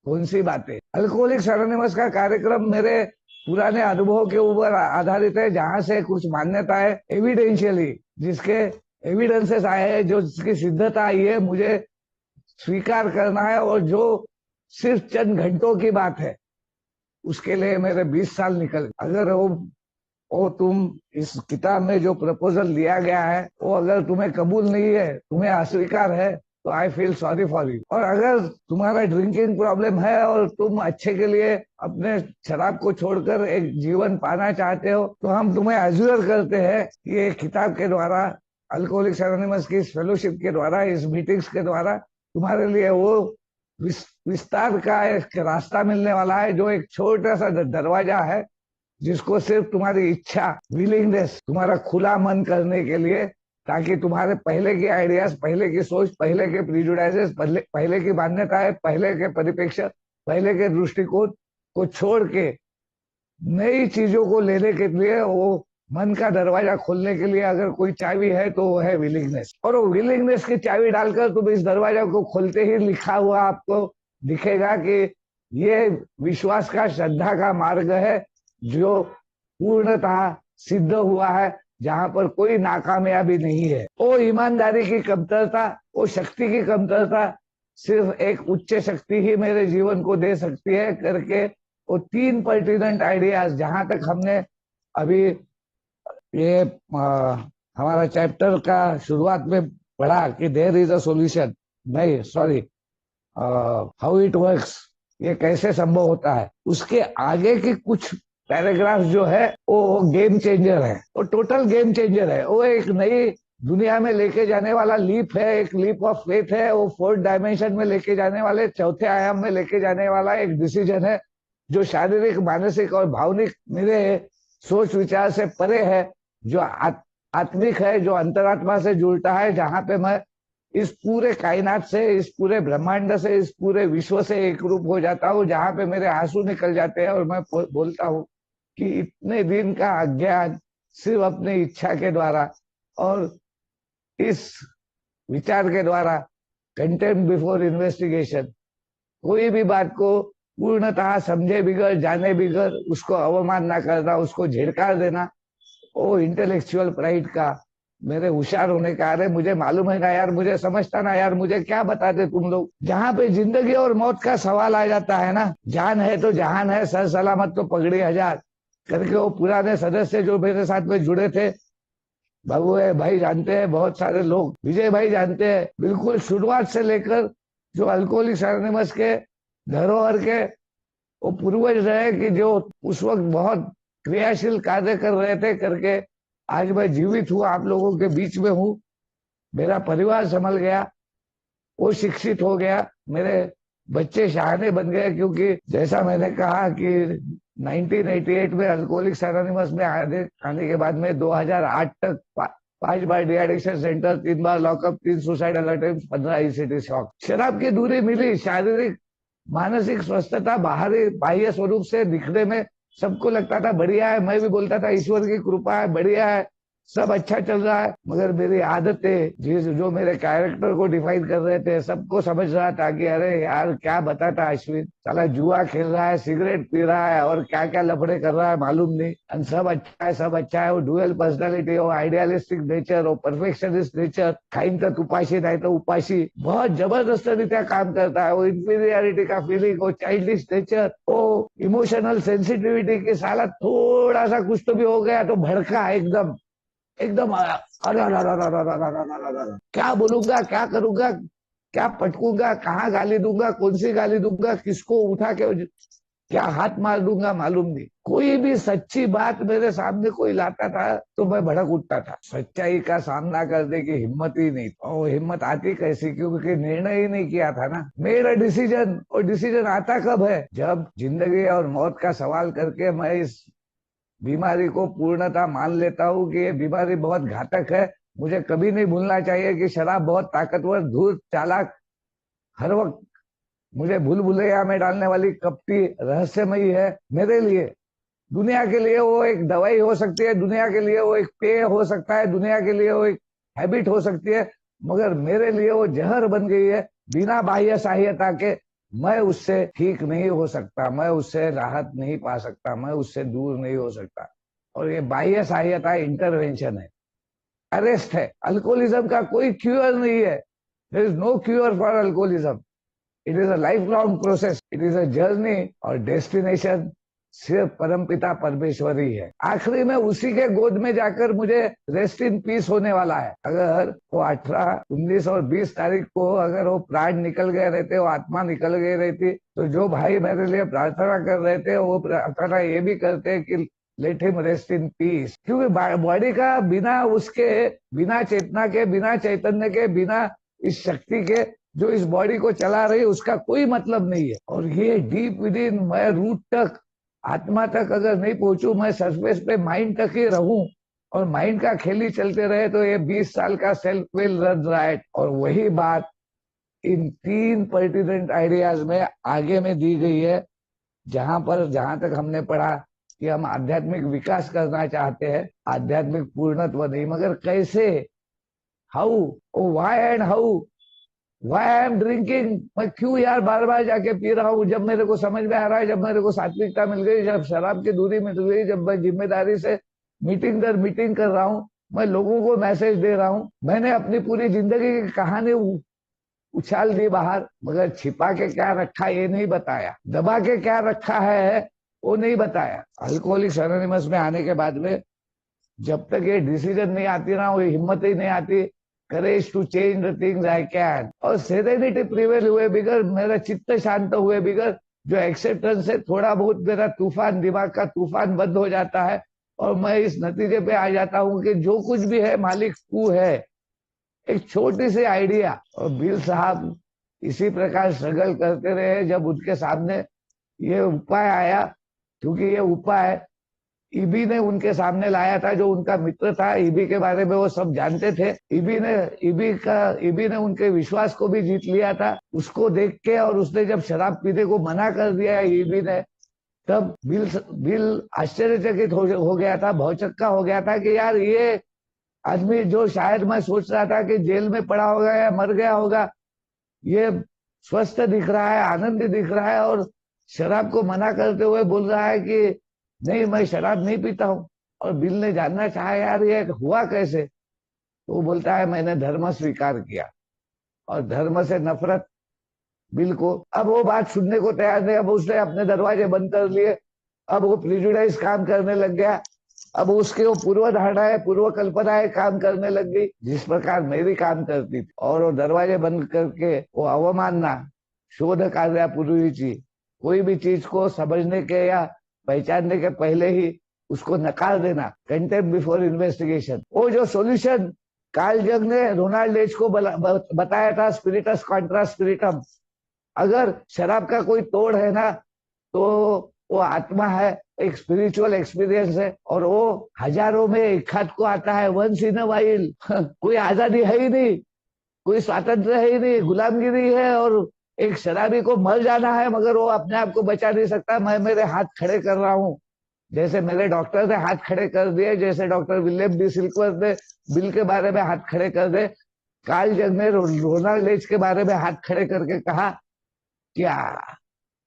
कौन सी बातें? अल्कोहलिक्स एनोनिमस का कार्यक्रम मेरे पुराने अनुभव के ऊपर आधारित है, जहां से कुछ मान्यताएं एविडेंशियली, जिसके एविडेंसेस आए हैं, जो जिसकी सिद्धता आई है, मुझे स्वीकार करना है, और जो सिर्फ चंद घंटों की बात है, उसके लिए मेरे 20 साल निकल। अगर वो तुम इस किताब में जो प्रपोजल दिया गया है वो अगर तुम्हें कबूल नहीं है, तुम्हें अस्वीकार है, तो I feel sorry for you. और अगर तुम्हारा ड्रिंकिंग प्रॉब्लम है और तुम अच्छे के लिए अपने शराब को छोड़कर एक जीवन पाना चाहते हो, तो हम तुम्हें अज्यूर करते हैं कि ये किताब के द्वारा, अल्कोहलिक्स एनोनिमस की इस फेलोशिप के द्वारा, इस मीटिंग्स के द्वारा तुम्हारे लिए वो विस्तार का एक रास्ता मिलने वाला है, जो एक छोटा सा दरवाजा है, जिसको सिर्फ तुम्हारी इच्छा, विलिंगनेस, तुम्हारा खुला मन करने के लिए, ताकि तुम्हारे पहले की आइडियाज, पहले की सोच, पहले के प्रीजुडाइजेस, पहले की मान्यताएं, पहले के परिप्रेक्ष्य, पहले के दृष्टिकोण को छोड़ के नई चीजों को लेने के लिए, वो मन का दरवाजा खोलने के लिए अगर कोई चाबी है तो वो है विलिंगनेस। और वो विलिंगनेस की चाबी डालकर तुम इस दरवाजा को खोलते ही लिखा हुआ आपको दिखेगा कि ये विश्वास का, श्रद्धा का मार्ग है, जो पूर्णतः सिद्ध हुआ है, जहां पर कोई नाकामयाबी नहीं है। वो ईमानदारी की कमतरता, वो शक्ति की कमतरता सिर्फ एक उच्च शक्ति ही मेरे जीवन को दे सकती है करके वो 3 पर्टिनेंट आइडियाज, जहां तक हमने अभी ये हमारा चैप्टर का शुरुआत में पढ़ा कि देयर इज अ सॉल्यूशन, नहीं सॉरी, हाउ इट वर्क्स, ये कैसे संभव होता है, उसके आगे की कुछ पैराग्राफ जो है वो गेम चेंजर है, वो टोटल गेम चेंजर है। वो एक नई दुनिया में लेके जाने वाला लीप है, एक लीप ऑफ फेथ है। वो 4th डायमेंशन में लेके जाने वाले, चौथे आयाम में लेके जाने वाला एक डिसीजन है जो शारीरिक, मानसिक और भावनिक मेरे सोच विचार से परे है, जो आत्मिक है, जो अंतरात्मा से जुड़ता है, जहां पे मैं इस पूरे कायनात से, इस पूरे ब्रह्मांड से, इस पूरे विश्व से एक रूप हो जाता हूँ, जहां पे मेरे आंसू निकल जाते हैं और मैं बोलता हूँ कि इतने दिन का अज्ञान सिर्फ अपनी इच्छा के द्वारा और इस विचार के द्वारा, कंटेम्प्ट बिफोर इन्वेस्टिगेशन, कोई भी बात को पूर्णतः समझे बिगर, जाने बिगर उसको अवमानना करना, उसको झिड़कार देना, वो इंटेलेक्चुअल प्राइड का, मेरे होशियार होने का, अरे मुझे मालूम है ना यार, मुझे समझता ना यार, मुझे क्या बताते तुम लोग। जहां पे जिंदगी और मौत का सवाल आ जाता है ना, जान है तो जहान है, सर सलामत तो पगड़ी हजार करके वो पुराने सदस्य जो मेरे साथ में जुड़े थे, बाबू भाई जानते हैं, बहुत सारे लोग, विजय भाई जानते हैं, बिल्कुल शुरुआत से लेकर जो अल्कोहलिक्स एनोनिमस के धरोहर के वो पूर्वज रहे कि जो उस वक्त बहुत क्रियाशील कार्य कर रहे थे करके आज मैं जीवित हूँ, आप लोगों के बीच में हूँ, मेरा परिवार संभल गया, वो शिक्षित हो गया, मेरे बच्चे शहाने बन गए। क्योंकि जैसा मैंने कहा कि 1988 में अल्कोहलिक्स एनोनिमस में आने के बाद में 2008 तक 5 बार डी एडिक्शन सेंटर, 3 बार lockup, 3 suicidal attempt, 15 ECT shock. शराब की दूरी मिली, शारीरिक मानसिक स्वस्थता बाहरी बाह्य स्वरूप से दिखने में सबको लगता था बढ़िया है, मैं भी बोलता था ईश्वर की कृपा है, बढ़िया है, सब अच्छा चल रहा है। मगर मेरी आदतें जो मेरे कैरेक्टर को डिफाइन कर रहे थे, सबको समझ रहा था कि अरे यार क्या बताता अश्विन, साला जुआ खेल रहा है, सिगरेट पी रहा है और क्या क्या लफड़े कर रहा है मालूम नहीं, सब अच्छा है, सब अच्छा है। वो डुअल पर्सनालिटी, वो आइडियलिस्टिक नेचर, वो परफेक्शनिस्ट नेचर, खाइन तो उपाशी नहीं तो उपाशी, बहुत जबरदस्त रीत्या काम करता है। वो इंफीरियरिटी का फीलिंग, वो चाइल्डिश नेचर, वो इमोशनल सेंसिटिविटी के साला थोड़ा सा कुछ तो भी हो गया तो भड़का एकदम एकदम, अरे क्या बोलूंगा, क्या करूंगा, क्या पटकूंगा, कहाँ गाली दूंगा, कौन सी गाली दूंगा, किसको उठा के क्या हाथ मार दूंगा मालूम नहीं। कोई भी सच्ची बात मेरे सामने कोई लाता था तो मैं भड़क उठता था। सच्चाई का सामना करने की हिम्मत ही नहीं, और हिम्मत आती कैसी, क्योंकि निर्णय ही नहीं किया था ना, मेरा डिसीजन। और डिसीजन आता कब है, जब जिंदगी और मौत का सवाल करके मैं इस बीमारी को पूर्णतः मान लेता हूँ कि ये बीमारी बहुत घातक है। मुझे कभी नहीं भूलना चाहिए कि शराब बहुत ताकतवर, धूर्त, चालाक, हर वक्त मुझे भूल भुलैया में डालने वाली कपटी, रहस्यमयी है मेरे लिए। दुनिया के लिए वो एक दवाई हो सकती है, दुनिया के लिए वो एक पेय हो सकता है, दुनिया के लिए वो एक हैबिट हो सकती है, मगर मेरे लिए वो जहर बन गई है। बिना बाह्य सहायता के मैं उससे ठीक नहीं हो सकता, मैं उससे राहत नहीं पा सकता, मैं उससे दूर नहीं हो सकता। और ये बाह्य सहायता इंटरवेंशन है, अरेस्ट है। अल्कोहलिज्म का कोई क्यूर नहीं है, there is no cure for alcoholism. It is a life long process, it is a journey, और डेस्टिनेशन सिर्फ परमपिता परमेश्वर ही है। आखिरी में उसी के गोद में जाकर मुझे रेस्ट इन पीस होने वाला है। अगर वो 18, 19 और 20 तारीख को अगर वो प्राण निकल गए रहते, वो आत्मा निकल गई रहती, तो जो भाई मेरे लिए प्रार्थना कर रहे थे वो प्रार्थना ये भी करते कि let him rest in peace. क्योंकि बॉडी का बिना उसके, बिना चेतना के, बिना चैतन्य के, बिना इस शक्ति के जो इस बॉडी को चला रही है, उसका कोई मतलब नहीं है। और ये डीप विद इन, मैं रूट तक, आत्मा तक अगर नहीं पहुंचू, मैं सरफेस पे माइंड तक ही रहूं और माइंड का खेल ही चलते रहे, तो ये 20 साल का सेल्फ विल रन राइट। और वही बात इन 3 पर्टिनेंट आइडियाज में आगे में दी गई है, जहां तक हमने पढ़ा कि हम आध्यात्मिक विकास करना चाहते हैं, आध्यात्मिक पूर्णत्व नहीं, मगर कैसे, how, why and how, why I am drinking, मैं क्यों यार बार बार जाके पी रहा हूँ, जब मेरे को समझ में आ रहा है, जब मेरे को सात्विकता मिल गई, जब शराब की दूरी मिल गई, जब मैं जिम्मेदारी से मीटिंग दर मीटिंग कर रहा हूँ, मैं लोगों को मैसेज दे रहा हूँ, मैंने अपनी पूरी जिंदगी की कहानी उछाल दी बाहर, मगर छिपा के क्या रखा ये नहीं बताया, दबा के क्या रखा है वो नहीं बताया। अल्कोहलिक्स एनोनिमस में आने के बाद में जब तक ये डिसीजन नहीं आती ना, वो हिम्मत ही नहीं आती, courage to change the things I can, और सेरेनिटी प्रिवेल हुए बिगर, मेरा चित्त शांत हुए बिगर, जो एक्सेप्टेंस है, थोड़ा बहुत मेरा तूफान, दिमाग का तूफान बंद हो जाता है, और मैं इस नतीजे पे आ जाता हूँ कि जो कुछ भी है मालिक तू है। एक छोटी सी आइडिया, और बिल साहब इसी प्रकार स्ट्रगल करते रहे। जब उनके सामने ये उपाय आया, क्योंकि ये उपाय ईबी ने उनके सामने लाया था, जो उनका मित्र था, ईबी के बारे में वो सब जानते थे। ईबी ने उनके विश्वास को भी जीत लिया था। उसको देख के, और उसने जब शराब पीने को मना कर दिया ईबी ने, तब बिल आश्चर्यचकित हो गया था, भौचक्का हो गया था कि यार ये आदमी, जो शायद मैं सोच रहा था कि जेल में पड़ा होगा या मर गया होगा, ये स्वस्थ दिख रहा है, आनंदी दिख रहा है, और शराब को मना करते हुए बोल रहा है कि नहीं, मैं शराब नहीं पीता हूँ। और बिल ने जानना चाहा यार ये हुआ कैसे, तो वो बोलता है मैंने धर्म स्वीकार किया, और धर्म से नफरत बिल को। अब वो बात सुनने को तैयार नहीं, अब उसने अपने दरवाजे बंद कर लिए, अब वो प्रिजुडाइज काम करने लग गया, अब उसके वो पूर्व धारणाएं, पूर्व कल्पनाएं काम करने लग गई, जिस प्रकार मेरी काम करती थी। और वो दरवाजे बंद करके वो अवमानना, शोध कार्य पूर्वीची, कोई भी चीज को समझने के या पहचानने के पहले ही उसको नकार देना, कंटेम्प्ट बिफोर इन्वेस्टिगेशन। वो जो सॉल्यूशन कार्ल जंग ने रोनाल्ड एच को बताया था, स्पिरिटस कॉन्ट्रा स्पिरिटम, अगर शराब का कोई तोड़ है ना, तो वो आत्मा है, एक स्पिरिचुअल एक्सपीरियंस है, और वो हजारों में एक हाथ को आता है, वंस इन अ वाइल। कोई आजादी है ही नहीं, कोई स्वातंत्र है ही नहीं, गुलामगिरी है, और एक शराबी को मर जाना है, मगर वो अपने आप को बचा नहीं सकता। मैं मेरे हाथ खड़े कर रहा हूँ, जैसे मेरे डॉक्टर ने हाथ खड़े कर दिए, जैसे डॉक्टर विलियम डी सिल्कवर्थ ने बिल के बारे में हाथ खड़े कर दे, कार्ल जंग ने रोनाल्ड एच के बारे में हाथ खड़े करके कहा क्या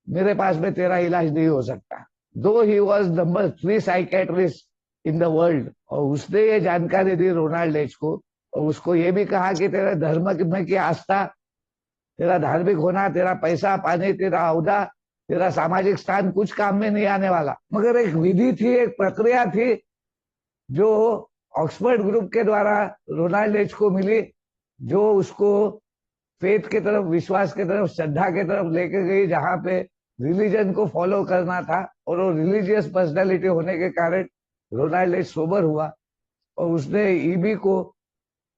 मेरे पास में तेरा इलाज नहीं हो सकता, दो he was number 3 psychiatrist in the world. और उसने ये जानकारी दी रोनाल्ड एच को, और उसको ये भी कहा कि तेरे धर्म में की आस्था, तेरा धार्मिक होना, तेरा पैसा पानी, तेरा औहदा, तेरा सामाजिक स्थान कुछ काम में नहीं आने वाला, मगर एक विधि थी, एक प्रक्रिया थी, जो ऑक्सफोर्ड ग्रुप के द्वारा रोनाल्ड एच को मिली, जो उसको फेथ के तरफ, विश्वास के तरफ, श्रद्धा के तरफ लेके गई, जहां पे रिलीजन को फॉलो करना था। और वो रिलीजियस पर्सनैलिटी होने के कारण रोनाल्ड एच सोबर हुआ, और उसने ईबी को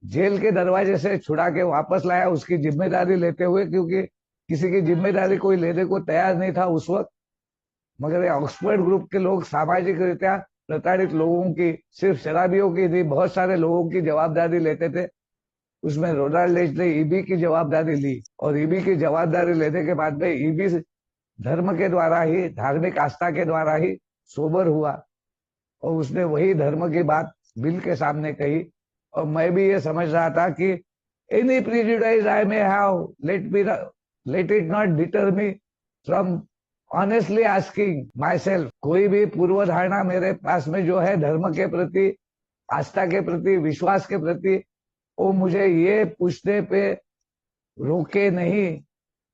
जेल के दरवाजे से छुड़ा के वापस लाया, उसकी जिम्मेदारी लेते हुए, क्योंकि किसी की जिम्मेदारी कोई लेने को तैयार नहीं था उस वक्त। मगर ऑक्सफोर्ड ग्रुप के लोग सामाजिक रीत्या प्रताड़ित लोगों की, सिर्फ शराबियों की नहीं, बहुत सारे लोगों की जवाबदारी लेते थे। उसमें रोनाल्ड एच ने ईबी की जवाबदारी ली, और ईबी की जवाबदारी लेने के बाद में ईबी धर्म के द्वारा ही, धार्मिक आस्था के द्वारा ही सोबर हुआ, और उसने वही धर्म की बात बिल के सामने कही। और मैं भी ये समझ रहा था कि any prejudice I may have, let it not deter me from honestly asking my self, कोई भी पूर्व धारणा मेरे पास में जो है धर्म के प्रति, आस्था के प्रति, विश्वास के प्रति, वो मुझे ये पूछने पे रोके नहीं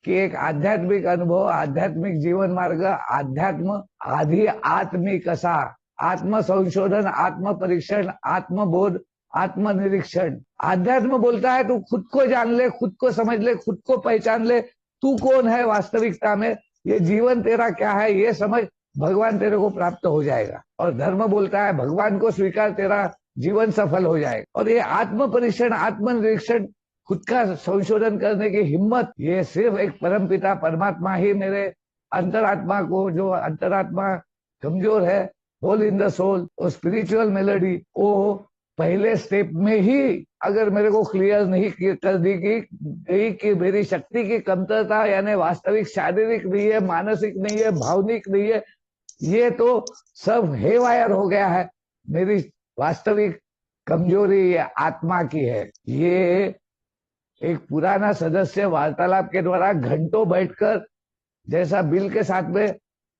कि एक आध्यात्मिक अनुभव, आध्यात्मिक जीवन मार्ग, आध्यात्म आधी आत्मिक कसा, आत्म संशोधन, आत्म परीक्षण, आत्मबोध, आत्मनिरीक्षण। आध्यात्म बोलता है तू खुद को जान ले, खुद को समझ ले, खुद को पहचान ले, तू कौन है वास्तविकता में, ये जीवन तेरा क्या है ये समझ, भगवान तेरे को प्राप्त हो जाएगा। और धर्म बोलता है भगवान को स्वीकार, तेरा जीवन सफल हो जाएगा। और ये आत्म परीक्षण, आत्मनिरीक्षण, खुद का संशोधन करने की हिम्मत, ये सिर्फ एक परमपिता परमात्मा ही मेरे अंतरात्मा को, जो अंतरात्मा कमजोर है, होल इन द सोल, और स्पिरिचुअल मेलोडी, वो पहले स्टेप में ही अगर मेरे को क्लियर नहीं कर दी गई कि मेरी शक्ति की कमतरता, यानी वास्तविक शारीरिक नहीं है, मानसिक नहीं है, भावनिक नहीं है, ये तो सब हेवायर हो गया है, मेरी वास्तविक कमजोरी ये आत्मा की है। ये एक पुराना सदस्य वार्तालाप के द्वारा घंटों बैठकर, जैसा बिल के साथ में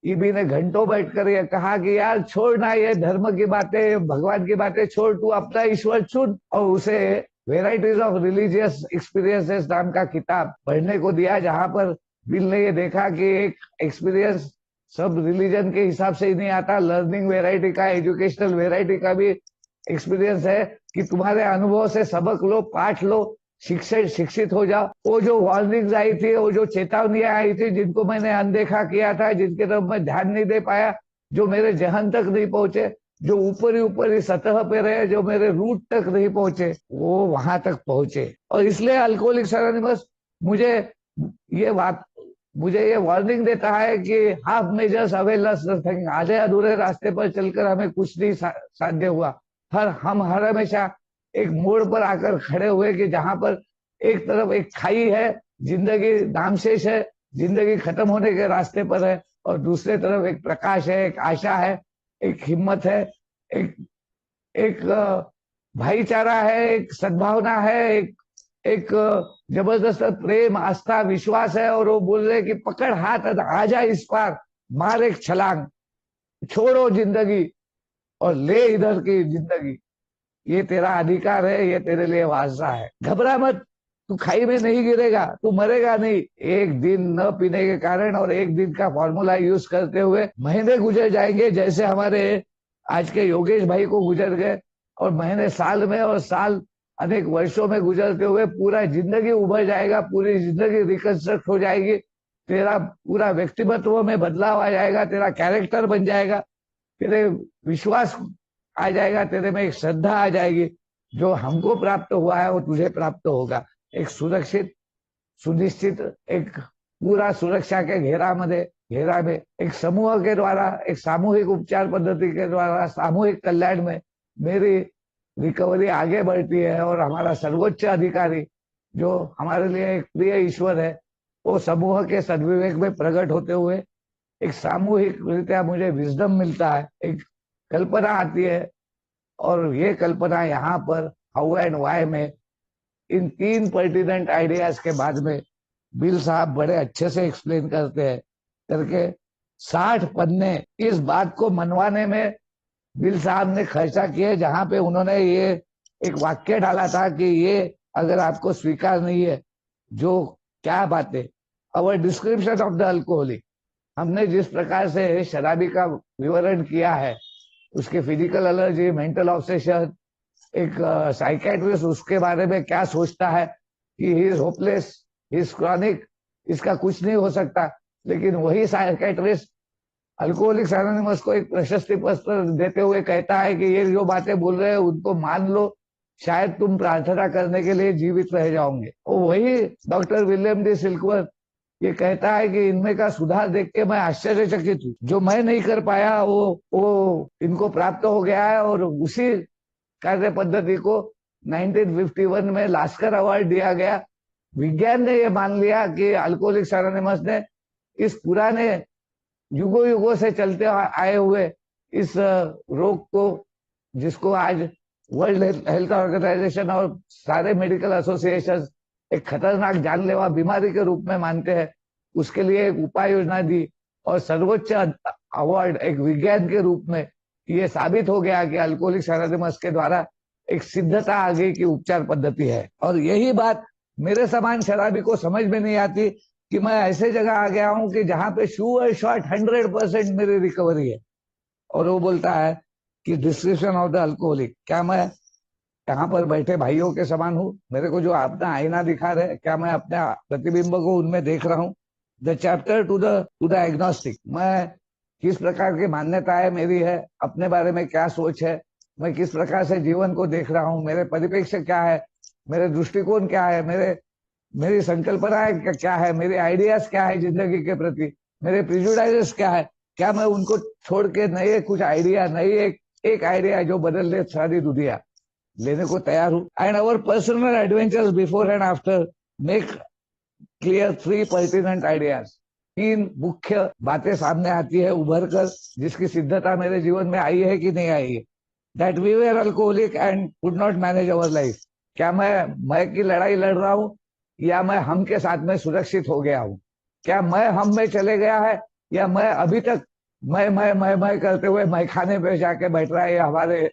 ईबी ने घंटों बैठकर ये कहा कि यार छोड़ ना, ये धर्म की बातें भगवान की बातें छोड़, तू अपना ईश्वर चुन। और उसे वेराइटीज ऑफ रिलीजियस एक्सपीरियंसेस नाम का किताब पढ़ने को दिया, जहां पर बिल ने ये देखा कि एक एक्सपीरियंस सब रिलीजन के हिसाब से ही नहीं आता, लर्निंग वेराइटी का, एजुकेशनल वेराइटी का भी एक्सपीरियंस है कि तुम्हारे अनुभव से सबक लो, पाठ लो, शिक्षित हो जाओ। वो जो वार्निंग्स आई थी, वो जो चेतावनियां आई थी, जिनको मैंने अनदेखा किया था, जिनके तरफ मैं ध्यान नहीं दे पाया, जो मेरे जहन तक नहीं पहुंचे, जो ऊपर ही सतह पे रहे, जो मेरे रूट तक नहीं पहुंचे, वो वहां तक पहुंचे। और इसलिए अल्कोहलिक्स अनोनिमस मुझे ये बात मुझे ये वार्निंग देता है कि half measures avail us nothing, आधे अधूरे रास्ते पर चलकर हमें कुछ नहीं साध्य हुआ। हम हर हमेशा एक मोड़ पर आकर खड़े हुए कि जहां पर एक तरफ एक खाई है, जिंदगी नामशेष है, जिंदगी खत्म होने के रास्ते पर है, और दूसरे तरफ एक प्रकाश है, एक आशा है, एक हिम्मत है, एक एक भाईचारा है, एक सद्भावना है, एक जबरदस्त प्रेम, आस्था, विश्वास है। और वो बोल रहे कि पकड़ हाथ, आजा इस पार, मार एक छलांग, छोड़ो जिंदगी और ले इधर की जिंदगी, ये तेरा अधिकार है, ये तेरे लिए वास्ता है। घबरा मत, तू खाई में नहीं गिरेगा, तू मरेगा नहीं। एक दिन न पीने के कारण और एक दिन का फॉर्मूला यूज करते हुए महीने गुजर जाएंगे, जैसे हमारे आज के योगेश भाई को गुजर गए, और महीने साल में, और साल अनेक वर्षों में गुजरते हुए पूरा जिंदगी उभर जाएगा, पूरी जिंदगी रिकंस्ट्रक्ट हो जाएगी, तेरा पूरा व्यक्तित्व में बदलाव आ जाएगा, तेरा कैरेक्टर बन जाएगा, तेरे विश्वास आ जाएगा, तेरे में एक श्रद्धा आ जाएगी। जो हमको प्राप्त हुआ है वो तुझे प्राप्त होगा, एक सुरक्षित, सुनिश्चित, एक पूरा सुरक्षा के घेरा में एक समूह के द्वारा, एक सामूहिक उपचार पद्धति के द्वारा, सामूहिक कल्याण में मेरी रिकवरी आगे बढ़ती है। और हमारा सर्वोच्च अधिकारी जो हमारे लिए एक प्रिय ईश्वर है, वो समूह के सद्विवेक में प्रकट होते हुए एक सामूहिक रीत्या मुझे विजडम मिलता है, एक कल्पना आती है। और ये कल्पना यहाँ पर हाउ एंड वाई में, इन 3 पर्टिनेंट आइडियाज के बाद में बिल साहब बड़े अच्छे से एक्सप्लेन करते हैं, करके 60 पन्ने इस बात को मनवाने में बिल साहब ने खर्चा किए, जहां पे उन्होंने ये एक वाक्य डाला था कि ये अगर आपको स्वीकार नहीं है, जो क्या बातें, अवर डिस्क्रिप्शन ऑफ द अल्कोहलिक, हमने जिस प्रकार से शराबी का विवरण किया है, उसके फिजिकल एलर्जी, मेंटल ऑब्सेशन, एक साइकेट्रिस्ट उसके बारे में क्या सोचता है कि he is hopeless, he is chronic, इसका कुछ नहीं हो सकता। लेकिन वही साइकेट्रिस्ट अल्कोहलिक्स एनोनिमस को एक प्रशस्ति पत्र देते हुए कहता है कि ये जो बातें बोल रहे हैं उनको मान लो, शायद तुम प्रार्थना करने के लिए जीवित रह जाओगे। और वही डॉक्टर विलियम डी सिल्कवर्थ ये कहता है कि इनमें का सुधार देख के मैं आश्चर्यचकित हूँ, जो मैं नहीं कर पाया वो इनको प्राप्त हो गया है। और उसी कार्य पद्धति को 1951 में लास्कर अवार्ड दिया गया। विज्ञान ने ये मान लिया कि अल्कोहलिक्स एनोनिमस ने इस पुराने युगों से चलते आए हुए इस रोग को, जिसको आज वर्ल्ड हेल्थ ऑर्गेनाइजेशन और सारे मेडिकल एसोसिएशन एक खतरनाक जानलेवा बीमारी के रूप में मानते हैं, उसके लिए एक उपाय योजना दी। और सर्वोच्च अवार्ड एक विज्ञान के रूप में ये साबित हो गया कि अल्कोहलिक्स एनोनिमस के द्वारा एक सिद्धता आ गई की उपचार पद्धति है। और यही बात मेरे समान शराबी को समझ में नहीं आती कि मैं ऐसे जगह आ गया हूं कि जहां पे श्योर शॉर्ट 100% मेरी रिकवरी है। और वो बोलता है कि डिस्क्रिप्शन ऑफ द अल्कोहलिक, क्या मैं यहाँ पर बैठे भाइयों के समान हूँ? मेरे को जो अपना आईना दिखा रहे, क्या मैं अपने प्रतिबिंब को उनमें देख रहा हूँ? The chapter two the agnostic, मैं किस प्रकार की मान्यताएं मेरी है, अपने बारे में क्या सोच है, मैं किस प्रकार से जीवन को देख रहा हूँ, मेरे परिप्रेक्ष्य क्या है, मेरे दृष्टिकोण क्या है, मेरी संकल्पनाएं क्या है, मेरे आइडियाज क्या है जिंदगी के प्रति, मेरे प्रिजुडाइजेस क्या है, क्या मैं उनको छोड़ के नए कुछ आइडिया, नई एक आइडिया जो बदल दे सारी दुनिया, लेने को तैयार हूं। And our personal adventures before and after make clear 3 pertinent ideas. 3 मुख्य बातें सामने आती है उभर कर, जिसकी सिद्धता मेरे जीवन में आई है कि नहीं आई है। That we were alcoholic and could not manage our life. क्या मैं की लड़ाई लड़ रहा हूं, या मैं हम के साथ में सुरक्षित हो गया हूं? क्या मैं हम में चले गया है, या मैं अभी तक मैं करते हुए मैं खाने पे जाके बैठ रहा है। ये हमारे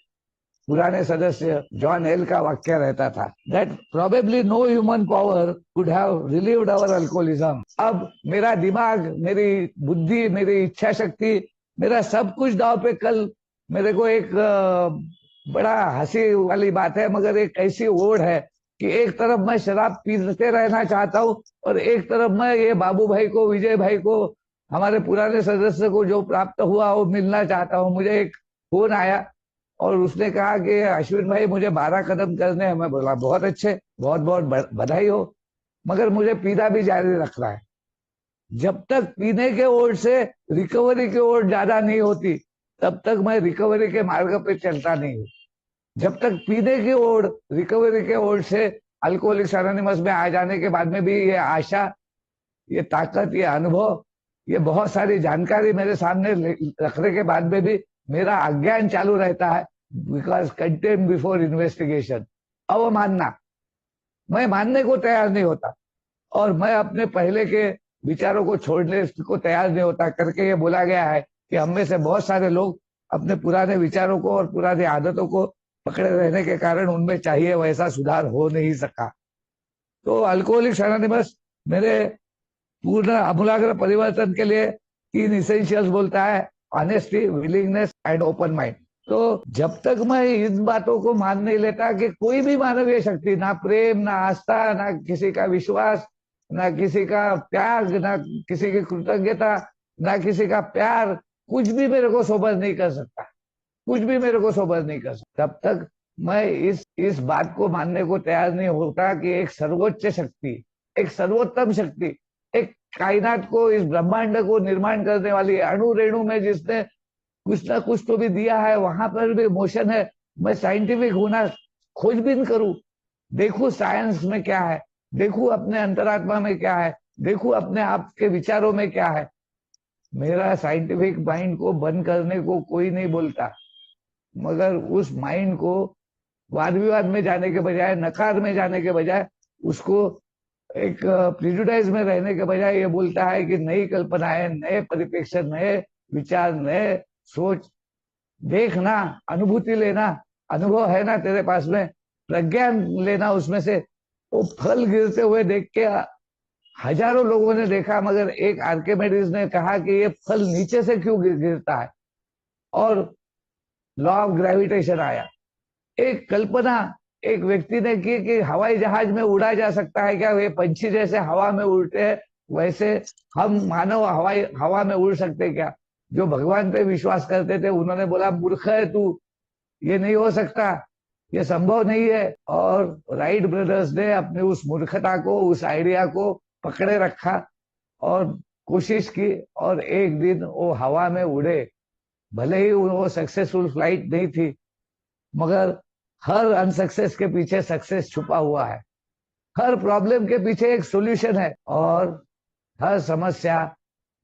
पुराने सदस्य जॉन एल का वाक्य रहता था, that probably no human power could have relieved our alcoholism. अब मेरा दिमाग, मेरी बुद्धि, मेरी इच्छा शक्ति, मेरा सब कुछ दाव पे कल मेरे को एक बड़ा हंसी वाली बात है, मगर एक ऐसी ओढ़ है कि एक तरफ मैं शराब पीते रहना चाहता हूँ और एक तरफ मैं ये बाबू भाई को, विजय भाई को, हमारे पुराने सदस्य को जो प्राप्त हुआ वो मिलना चाहता हूँ। मुझे एक फोन आया और उसने कहा कि अश्विन भाई मुझे 12 कदम करने हैं। मैं बोला बहुत अच्छे, बहुत बहुत बधाई हो, मगर मुझे पीना भी जारी रखना है। जब तक पीने के ओर से रिकवरी की ओर ज्यादा नहीं होती तब तक मैं रिकवरी के मार्ग पे चलता नहीं हूँ। जब तक पीने की ओर, रिकवरी के ओर से अल्कोहलिक्स एनोनिमस में आ जाने के बाद में भी ये आशा, ये ताकत, ये अनुभव, ये बहुत सारी जानकारी मेरे सामने रखने के बाद में भी मेरा अज्ञान चालू रहता है। बिकॉज कंटेम्प्ट बिफोर इन्वेस्टिगेशन, अवमानना, मैं मानने को तैयार नहीं होता और मैं अपने पहले के विचारों को छोड़ने को तैयार नहीं होता। करके ये बोला गया है कि हम में से बहुत सारे लोग अपने पुराने विचारों को और पुरानी आदतों को पकड़े रहने के कारण उनमें चाहिए वैसा सुधार हो नहीं सका। तो अल्कोहलिक्स एनोनिमस मेरे पूर्ण आमूलाग्र परिवर्तन के लिए 3 इसेंशियल्स बोलता है, honesty, willingness and open mind. तो जब तक मैं इन बातों को मान नहीं लेता कि कोई भी मानवीय शक्ति, ना प्रेम, ना आस्था, ना किसी का विश्वास, ना किसी का त्याग, ना किसी की कृतज्ञता, ना किसी का प्यार, कुछ भी मेरे को सोबर नहीं कर सकता, कुछ भी मेरे को सोबर नहीं कर सकता। तब तक मैं इस बात को मानने को तैयार नहीं होता कि एक सर्वोच्च शक्ति, एक सर्वोत्तम शक्ति, एक कायनात को, इस ब्रह्मांड को निर्माण करने वाली अणु रेणु में जिसने कुछ ना कुछ तो भी दिया है, वहां पर भी मोशन है। मैं साइंटिफिक हूं ना, खोजबीन करूं, देखूं साइंस में क्या है, देखूं अपने अंतरात्मा में क्या है, देखूं अपने आप के विचारों में क्या है। मेरा साइंटिफिक माइंड को बंद करने को कोई नहीं बोलता, मगर उस माइंड को वाद विवाद में जाने के बजाय, नकार में जाने के बजाय, उसको एक प्रिजुडाइज में रहने के बजाय ये बोलता है कि नई कल्पनाएं, नए परिप्रेक्ष्य, नए विचार, नए सोच, देखना, अनुभूति लेना, अनुभव है ना तेरे पास में, प्रज्ञान लेना उसमें से। वो फल गिरते हुए देख के हजारों लोगों ने देखा, मगर एक आर्किमिडीज ने कहा कि ये फल नीचे से क्यों गिरता है, और लॉ ऑफ ग्रेविटेशन आया। एक कल्पना एक व्यक्ति ने की कि हवाई जहाज में उड़ा जा सकता है क्या, वे पंछी जैसे हवा में उड़ते हैं वैसे हम मानव हवा में उड़ सकते क्या। जो भगवान पे विश्वास करते थे उन्होंने बोला मूर्ख है तू, ये नहीं हो सकता, ये संभव नहीं है। और राइट ब्रदर्स ने अपनी उस मूर्खता को, उस आइडिया को पकड़े रखा और कोशिश की, और एक दिन वो हवा में उड़े। भले ही वो सक्सेसफुल फ्लाइट नहीं थी, मगर हर अनसक्सेस के पीछे सक्सेस छुपा हुआ है, हर प्रॉब्लम के पीछे एक सॉल्यूशन है, और हर समस्या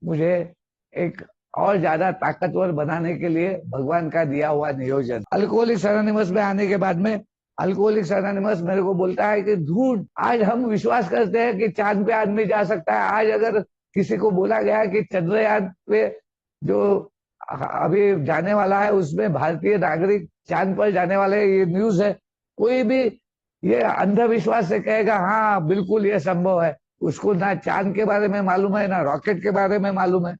मुझे एक और ज्यादा ताकतवर बनाने के लिए भगवान का दिया हुआ नियोजन। अल्कोहलिक्स एनोनिमस में आने के बाद में अल्कोहलिक्स एनोनिमस मेरे को बोलता है कि ढूंढ, आज हम विश्वास करते हैं कि चांद पे आदमी जा सकता है। आज अगर किसी को बोला गया कि चंद्रयान पे जो अभी जाने वाला है उसमें भारतीय नागरिक चांद पर जाने वाले, ये न्यूज है, कोई भी ये अंधविश्वास से कहेगा हाँ बिल्कुल ये संभव है, उसको ना चांद के बारे में मालूम है, ना रॉकेट के बारे में मालूम है।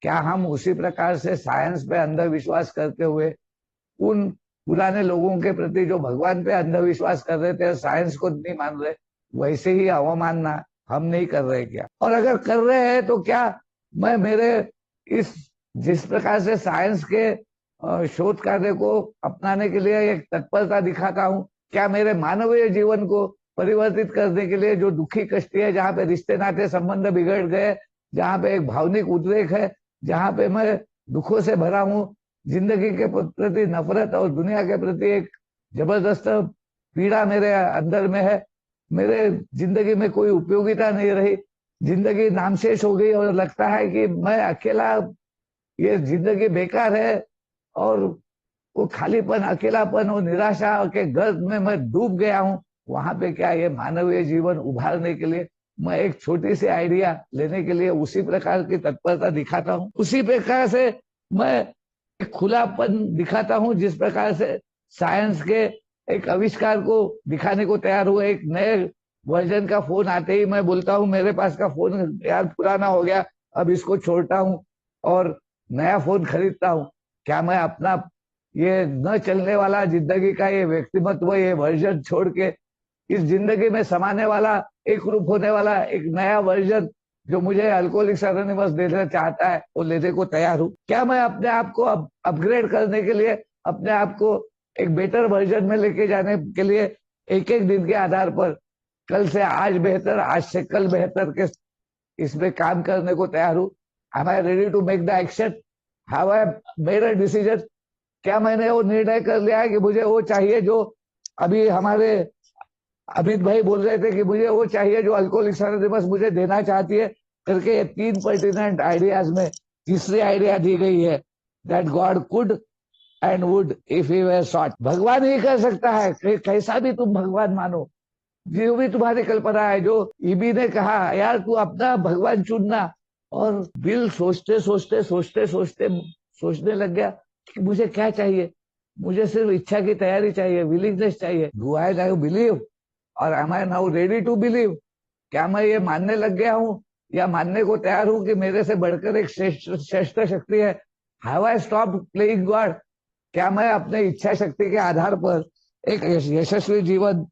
क्या हम उसी प्रकार से साइंस पे अंधविश्वास करते हुए उन पुराने लोगों के प्रति जो भगवान पे अंधविश्वास कर रहे थे, साइंस को नहीं मान रहे, वैसे ही अवमानना हम नहीं कर रहे क्या? और अगर कर रहे हैं तो क्या मैं मेरे इस जिस प्रकार से साइंस के शोध कार्य को अपनाने के लिए एक तत्परता दिखाता हूँ, क्या मेरे मानवीय जीवन को परिवर्तित करने के लिए जो दुखी कष्टी है, जहाँ पे रिश्ते नाते संबंध बिगड़ गए, जहाँ पे एक भावनिक उद्रेक है, जहाँ पे मैं दुखों से भरा हूँ, जिंदगी के प्रति नफरत और दुनिया के प्रति एक जबरदस्त पीड़ा मेरे अंदर में है, मेरे जिंदगी में कोई उपयोगिता नहीं रही, जिंदगी नामशेष हो गई और लगता है कि मैं अकेला, ये जिंदगी बेकार है, और वो खालीपन, अकेलापन और निराशा के गर्त में मैं डूब गया हूँ। वहां पे क्या ये मानवीय जीवन उभारने के लिए मैं एक छोटी सी आइडिया लेने के लिए उसी प्रकार की तत्परता दिखाता हूँ। उसी प्रकार से मैं एक खुलापन दिखाता हूं, जिस प्रकार से साइंस के एक आविष्कार को दिखाने को तैयार हुए। एक नए वर्जन का फोन आते ही मैं बोलता हूं मेरे पास का फोन यार पुराना हो गया, अब इसको छोड़ता हूं और नया फोन खरीदता हूं। क्या मैं अपना ये न चलने वाला जिंदगी का ये व्यक्तिमत्व, ये वर्जन छोड़ के इस जिंदगी में समाने वाला, एक रूप होने वाला एक नया वर्जन जो मुझे अल्कोहलिक्स एनोनिमस देना चाहता है, वो लेने को तैयार हूं? क्या मैं अपने आप को अपग्रेड करने के लिए, अपने आप को एक बेटर वर्जन में लेके जाने के लिए एक एक दिन के आधार पर, कल से आज बेहतर, आज से कल बेहतर के इसमें काम करने को तैयार हूं? Am I ready to make the action? Have I made a decision? क्या मैंने वो निर्णय कर लिया है कि मुझे वो चाहिए जो अभी हमारे अमित भाई बोल रहे थे कि मुझे वो चाहिए जो अल्कोहलिक्स एनोनिमस मुझे देना चाहती है करके? ये 3 पर्टिनेंट आइडियाज में तीसरी आइडिया दी गई है, that God could and would if he were sought. भगवान ही कर सकता है, कैसा भी तुम भगवान मानो, जो भी तुम्हारी कल्पना है। जो ईबी ने कहा यार तू अपना भगवान चुनना, और बिल सोचते सोचते सोचते सोचते सोचने लग गया कि मुझे क्या चाहिए। मुझे सिर्फ इच्छा की तैयारी चाहिए, विलिंगनेस चाहिए। Do I now believe or am I now ready to believe? क्या मैं ये मानने लग गया हूं या मानने को तैयार हूं कि मेरे से बढ़कर एक श्रेष्ठ श्रेष्ठ शक्ति है? Have I stop playing God? क्या मैं अपने इच्छा शक्ति के आधार पर एक यशस्वी जीवन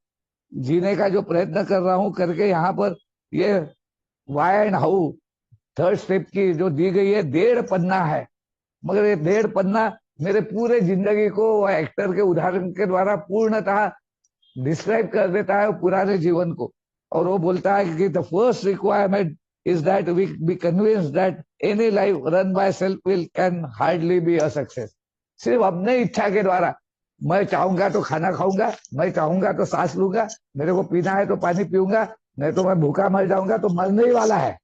जीने का जो प्रयत्न कर रहा हूं करके यहाँ पर ये why and how third step की जो दी गई है 1.5 पन्ना है, मगर ये 1.5 पन्ना मेरे पूरे जिंदगी को एक्टर के उदाहरण के द्वारा पूर्णतः डिस्क्राइब कर देता है पुराने जीवन को। और वो बोलता है कि the first requirement is that we be convinced that any life run by self will can hardly be a success. सिर्फ अपने इच्छा के द्वारा, मैं चाहूंगा तो खाना खाऊंगा, मैं चाहूंगा तो सांस लूंगा, मेरे को पीना है तो पानी पीऊंगा, नहीं तो मैं भूखा मर जाऊंगा। तो मरने ही वाला है,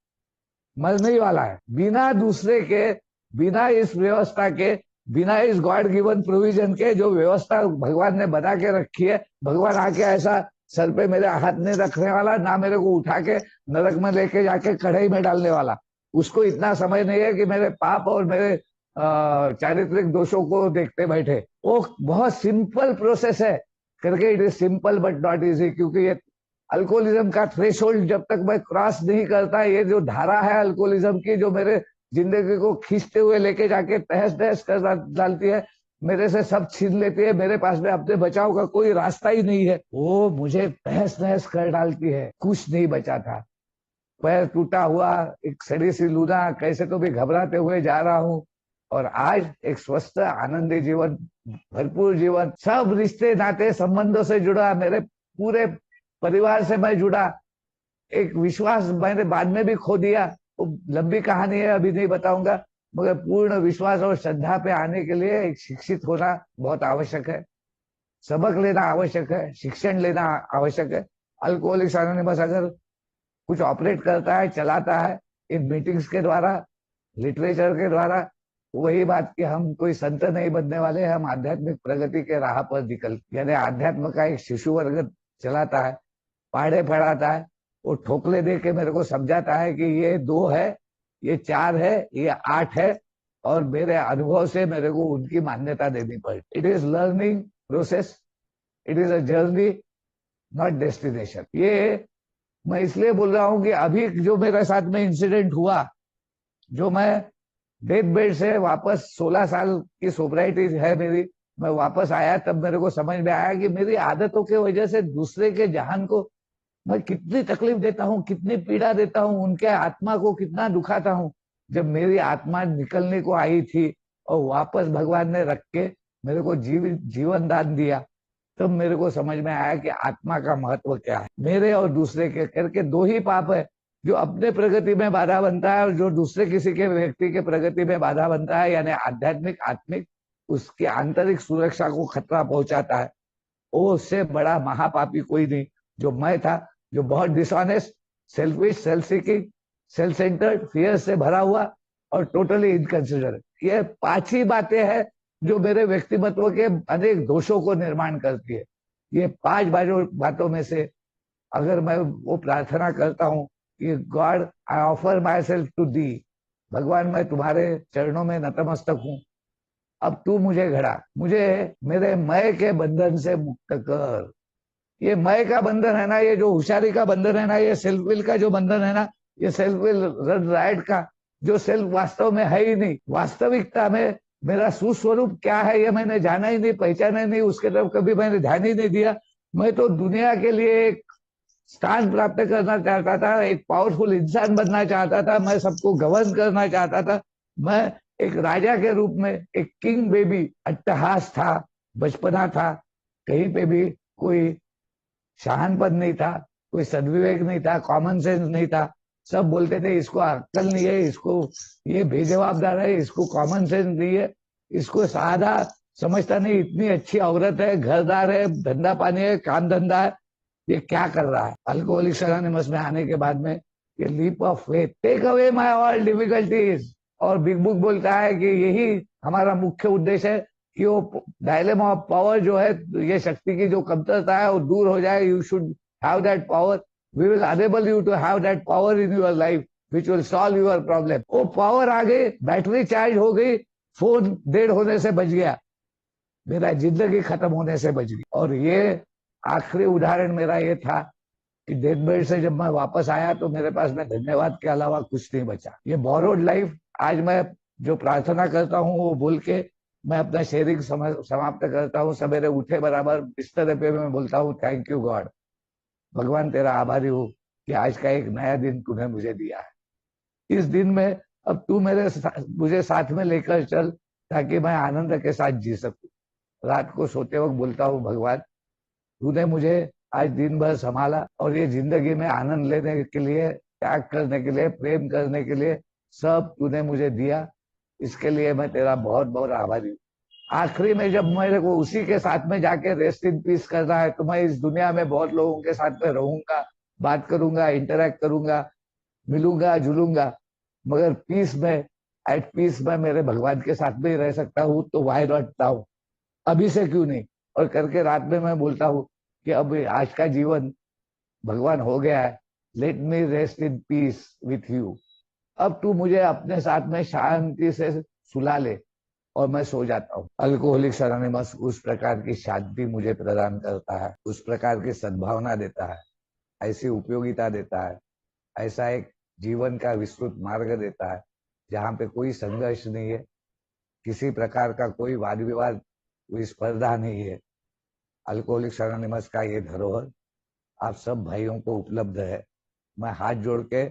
मरने ही वाला है, बिना दूसरे के, बिना इस व्यवस्था के, बिना इस गॉड गिवन प्रोविजन के जो व्यवस्था भगवान ने बना के रखी है। भगवान आके ऐसा सर पे मेरे हाथ नहीं रखने वाला, ना मेरे को उठा के नरक में लेके जाके कढ़ाई में डालने वाला। उसको इतना समय नहीं है कि मेरे पाप और मेरे चारित्रिक दोषों को देखते बैठे। वो बहुत सिंपल प्रोसेस है करके, it is simple but not easy. क्योंकि ये अल्कोहलिज्म का थ्रेशोल्ड जब तक मैं क्रॉस नहीं करता, ये जो धारा है अल्कोहलिज्म की जो मेरे जिंदगी को खींचते हुए लेके जाके तहस नहस कर डालती है, मेरे से सब छीन लेती है, मेरे पास में अपने बचाव का कोई रास्ता ही नहीं है, वो मुझे तहस नहस कर डालती है। कुछ नहीं बचा था, पैर टूटा हुआ एक सड़ी सी लूना, कैसे तो भी घबराते हुए जा रहा हूँ। और आज एक स्वस्थ आनंदी जीवन, भरपूर जीवन, सब रिश्ते नाते संबंधों से जुड़ा, मेरे पूरे परिवार से मैं जुड़ा। एक विश्वास मैंने बाद में भी खो दिया, वो लंबी कहानी है, अभी नहीं बताऊंगा। मगर पूर्ण विश्वास और श्रद्धा पे आने के लिए एक शिक्षित होना बहुत आवश्यक है, सबक लेना आवश्यक है, शिक्षण लेना आवश्यक है। अल्कोहलिक्स एनोनिमस अगर कुछ ऑपरेट करता है, चलाता है इन मीटिंग्स के द्वारा, लिटरेचर के द्वारा, वही बात कि हम कोई संत नहीं बनने वाले, हम आध्यात्मिक प्रगति के राह पर निकल, यानी आध्यात्म का एक शिशु वर्ग चलाता है, पहाड़े पढ़ाता है। वो ठोकले दे के मेरे को समझाता है कि ये 2 है, ये 4 है, ये 8 है, और मेरे अनुभव से मेरे को उनकी मान्यता देनी पड़ी। It is learning process, it is a journey not destination. ये मैं इसलिए बोल रहा हूं कि अभी जो मेरे साथ में इंसिडेंट हुआ, जो मैं डेथ बेड से वापस 16 साल की सोब्राइटी है मेरी, मैं वापस आया, तब मेरे को समझ में आया कि मेरी आदतों की वजह से दूसरे के जहान को मैं कितनी तकलीफ देता हूँ, कितनी पीड़ा देता हूँ, उनके आत्मा को कितना दुखाता हूँ। जब मेरी आत्मा निकलने को आई थी और वापस भगवान ने रख के मेरे को जीवन दान दिया, तब मेरे को समझ में आया कि आत्मा का महत्व क्या है। मेरे और दूसरे के करके 2 ही पाप है, जो अपने प्रगति में बाधा बनता है और जो दूसरे किसी के व्यक्ति के प्रगति में बाधा बनता है, यानी आध्यात्मिक आत्मिक उसकी आंतरिक सुरक्षा को खतरा पहुंचाता है। वो उससे बड़ा महापापी कोई नहीं, जो मैं था, जो बहुत dishonest, selfish, self seeking, self centred, fear से भरा हुआ और टोटली इनकंसिडरेट। ये 5 ही बातें हैं जो मेरे व्यक्तिमत्व के अनेक दोषों को निर्माण करती है। ये 5 बातों में से अगर मैं वो प्रार्थना करता हूँ कि God I offer myself to thee, भगवान मैं तुम्हारे चरणों में नतमस्तक हूँ। अब तू मुझे घड़ा, मुझे मेरे मैं के बंधन से मुक्त कर। ये मैं का बंधन है ना, ये जो होशियारी का बंधन है ना, ये सेल्फ विल का जो बंधन है ना, ये सेल्फ विल रन राइट का जो सेल्फ वास्तव में है ही नहीं। वास्तविकता में मेरा सुस्वरूप क्या है ये मैंने जाना ही नहीं, पहचाना ही नहीं, उसके तरफ कभी मैंने ध्यान ही नहीं दिया। मैं तो दुनिया के लिए एक स्थान प्राप्त करना चाहता था, एक पावरफुल इंसान बनना चाहता था, मैं सबको गवर्न करना चाहता था। मैं एक राजा के रूप में एक किंग बेबी अट्टहास था, बचपना था, कहीं पे भी कोई शहानपन नहीं था, कोई सदविवेक नहीं था, कॉमन सेंस नहीं था। सब बोलते थे इसको अक्ल नहीं है, इसको ये बेजवाबदार है, इसको कॉमन सेंस नहीं है, इसको सादा समझता नहीं, इतनी अच्छी औरत है, घरदार है, धंधा पानी है, काम धंधा है, ये क्या कर रहा है। अल्कोहलिक्स एनोनिमस में आने के बाद में ये leap of faith, take away my all difficulties. और बिग बुक बोलता है कि यही हमारा मुख्य उद्देश्य है कि वो डायलेमा ऑफ पावर जो है, ये शक्ति की जो कमतरता है वो दूर हो जाए। You should have that power, we will enable you to have that power in your life which will solve your problem. वो पावर आ गई, बैटरी चार्ज हो गई, फोन डेड होने से बच गया, मेरा जिंदगी खत्म होने से बच गई। और ये आखिरी उदाहरण मेरा ये था कि डेथ बेड से जब मैं वापस आया तो मेरे पास में धन्यवाद के अलावा कुछ नहीं बचा। ये बोरोड लाइफ, आज मैं जो प्रार्थना करता हूँ वो बोल के मैं अपना शेयरिंग समाप्त करता हूँ। सवेरे उठे बराबर बिस्तर पे मैं बोलता हूँ थैंक यू गॉड, भगवान तेरा आभारी हूँ कि आज का एक नया दिन तूने मुझे दिया है। इस दिन में अब तू मुझे साथ में लेकर चल ताकि मैं आनंद के साथ जी सकूं। रात को सोते वक्त बोलता हूँ भगवान तूने मुझे आज दिन भर संभाला और ये जिंदगी में आनंद लेने के लिए, त्याग करने के लिए, प्रेम करने के लिए सब तूने मुझे दिया, इसके लिए मैं तेरा बहुत बहुत आभारी हूँ। आखिरी में जब मेरे को उसी के साथ में जाके रेस्ट इन पीस करना है तो मैं इस दुनिया में बहुत लोगों के साथ में रहूंगा, बात करूंगा, इंटरेक्ट करूंगा, मिलूंगा जुलूंगा, मगर पीस में, एट पीस में मेरे भगवान के साथ में ही रह सकता हूँ। तो वाई नॉट नाउ, अभी से क्यों नहीं। और करके रात में मैं बोलता हूँ कि अब आज का जीवन भगवान हो गया है, let me rest in peace with you. अब तू मुझे अपने साथ में शांति से सुला ले और मैं सो जाता हूँ। अल्कोहलिक्स एनोनिमस उस प्रकार की शांति मुझे प्रदान करता है, उस प्रकार की सद्भावना देता है, ऐसी उपयोगिता देता है, ऐसा एक जीवन का विस्तृत मार्ग देता है जहाँ पे कोई संघर्ष नहीं है, किसी प्रकार का कोई वाद विवाद, कोई स्पर्धा नहीं है। अल्कोहलिक्स एनोनिमस का ये धरोहर आप सब भाइयों को उपलब्ध है। मैं हाथ जोड़ के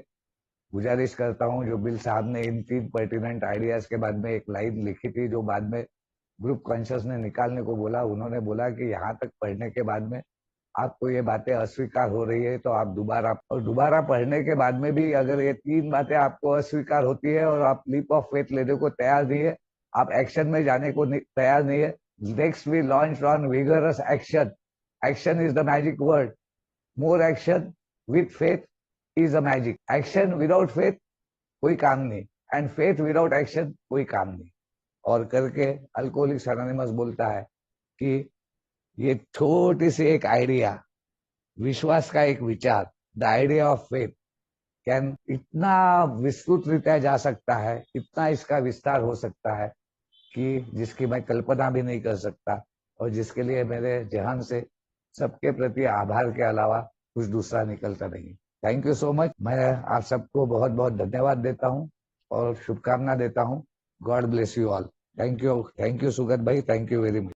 गुजारिश करता हूँ, जो बिल साहब ने इन 3 पर्टिनेंट आइडियाज के बाद में एक लाइन लिखी थी जो बाद में ग्रुप कॉन्शियस ने निकालने को बोला, उन्होंने बोला कि यहाँ तक पढ़ने के बाद में आपको ये बातें अस्वीकार हो रही है तो आप दोबारा पढ़ने के बाद में भी अगर ये 3 बातें आपको अस्वीकार होती है और आप लीप ऑफ फेथ लेने को तैयार नहीं है, आप एक्शन में जाने को तैयार नहीं है, next we launch on vigorous action. Action is the magic word, more action with faith is a magic. Action without faith कोई काम नहीं, एंड फेथ विदाउट एक्शन कोई काम नहीं। और करके अल्कोहलिक्स एनोनिमस बोलता है कि ये छोटी सी एक आइडिया, विश्वास का एक विचार, the idea of faith can इतना विस्तृत रीत्या जा सकता है, इतना इसका विस्तार हो सकता है कि जिसकी मैं कल्पना भी नहीं कर सकता, और जिसके लिए मेरे जहान से सबके प्रति आभार के अलावा कुछ दूसरा निकलता नहीं। Thank you so much. मैं आप सबको बहुत बहुत धन्यवाद देता हूँ और शुभकामना देता हूँ। God bless you all. Thank you Sugat भाई, थैंक यू वेरी मच।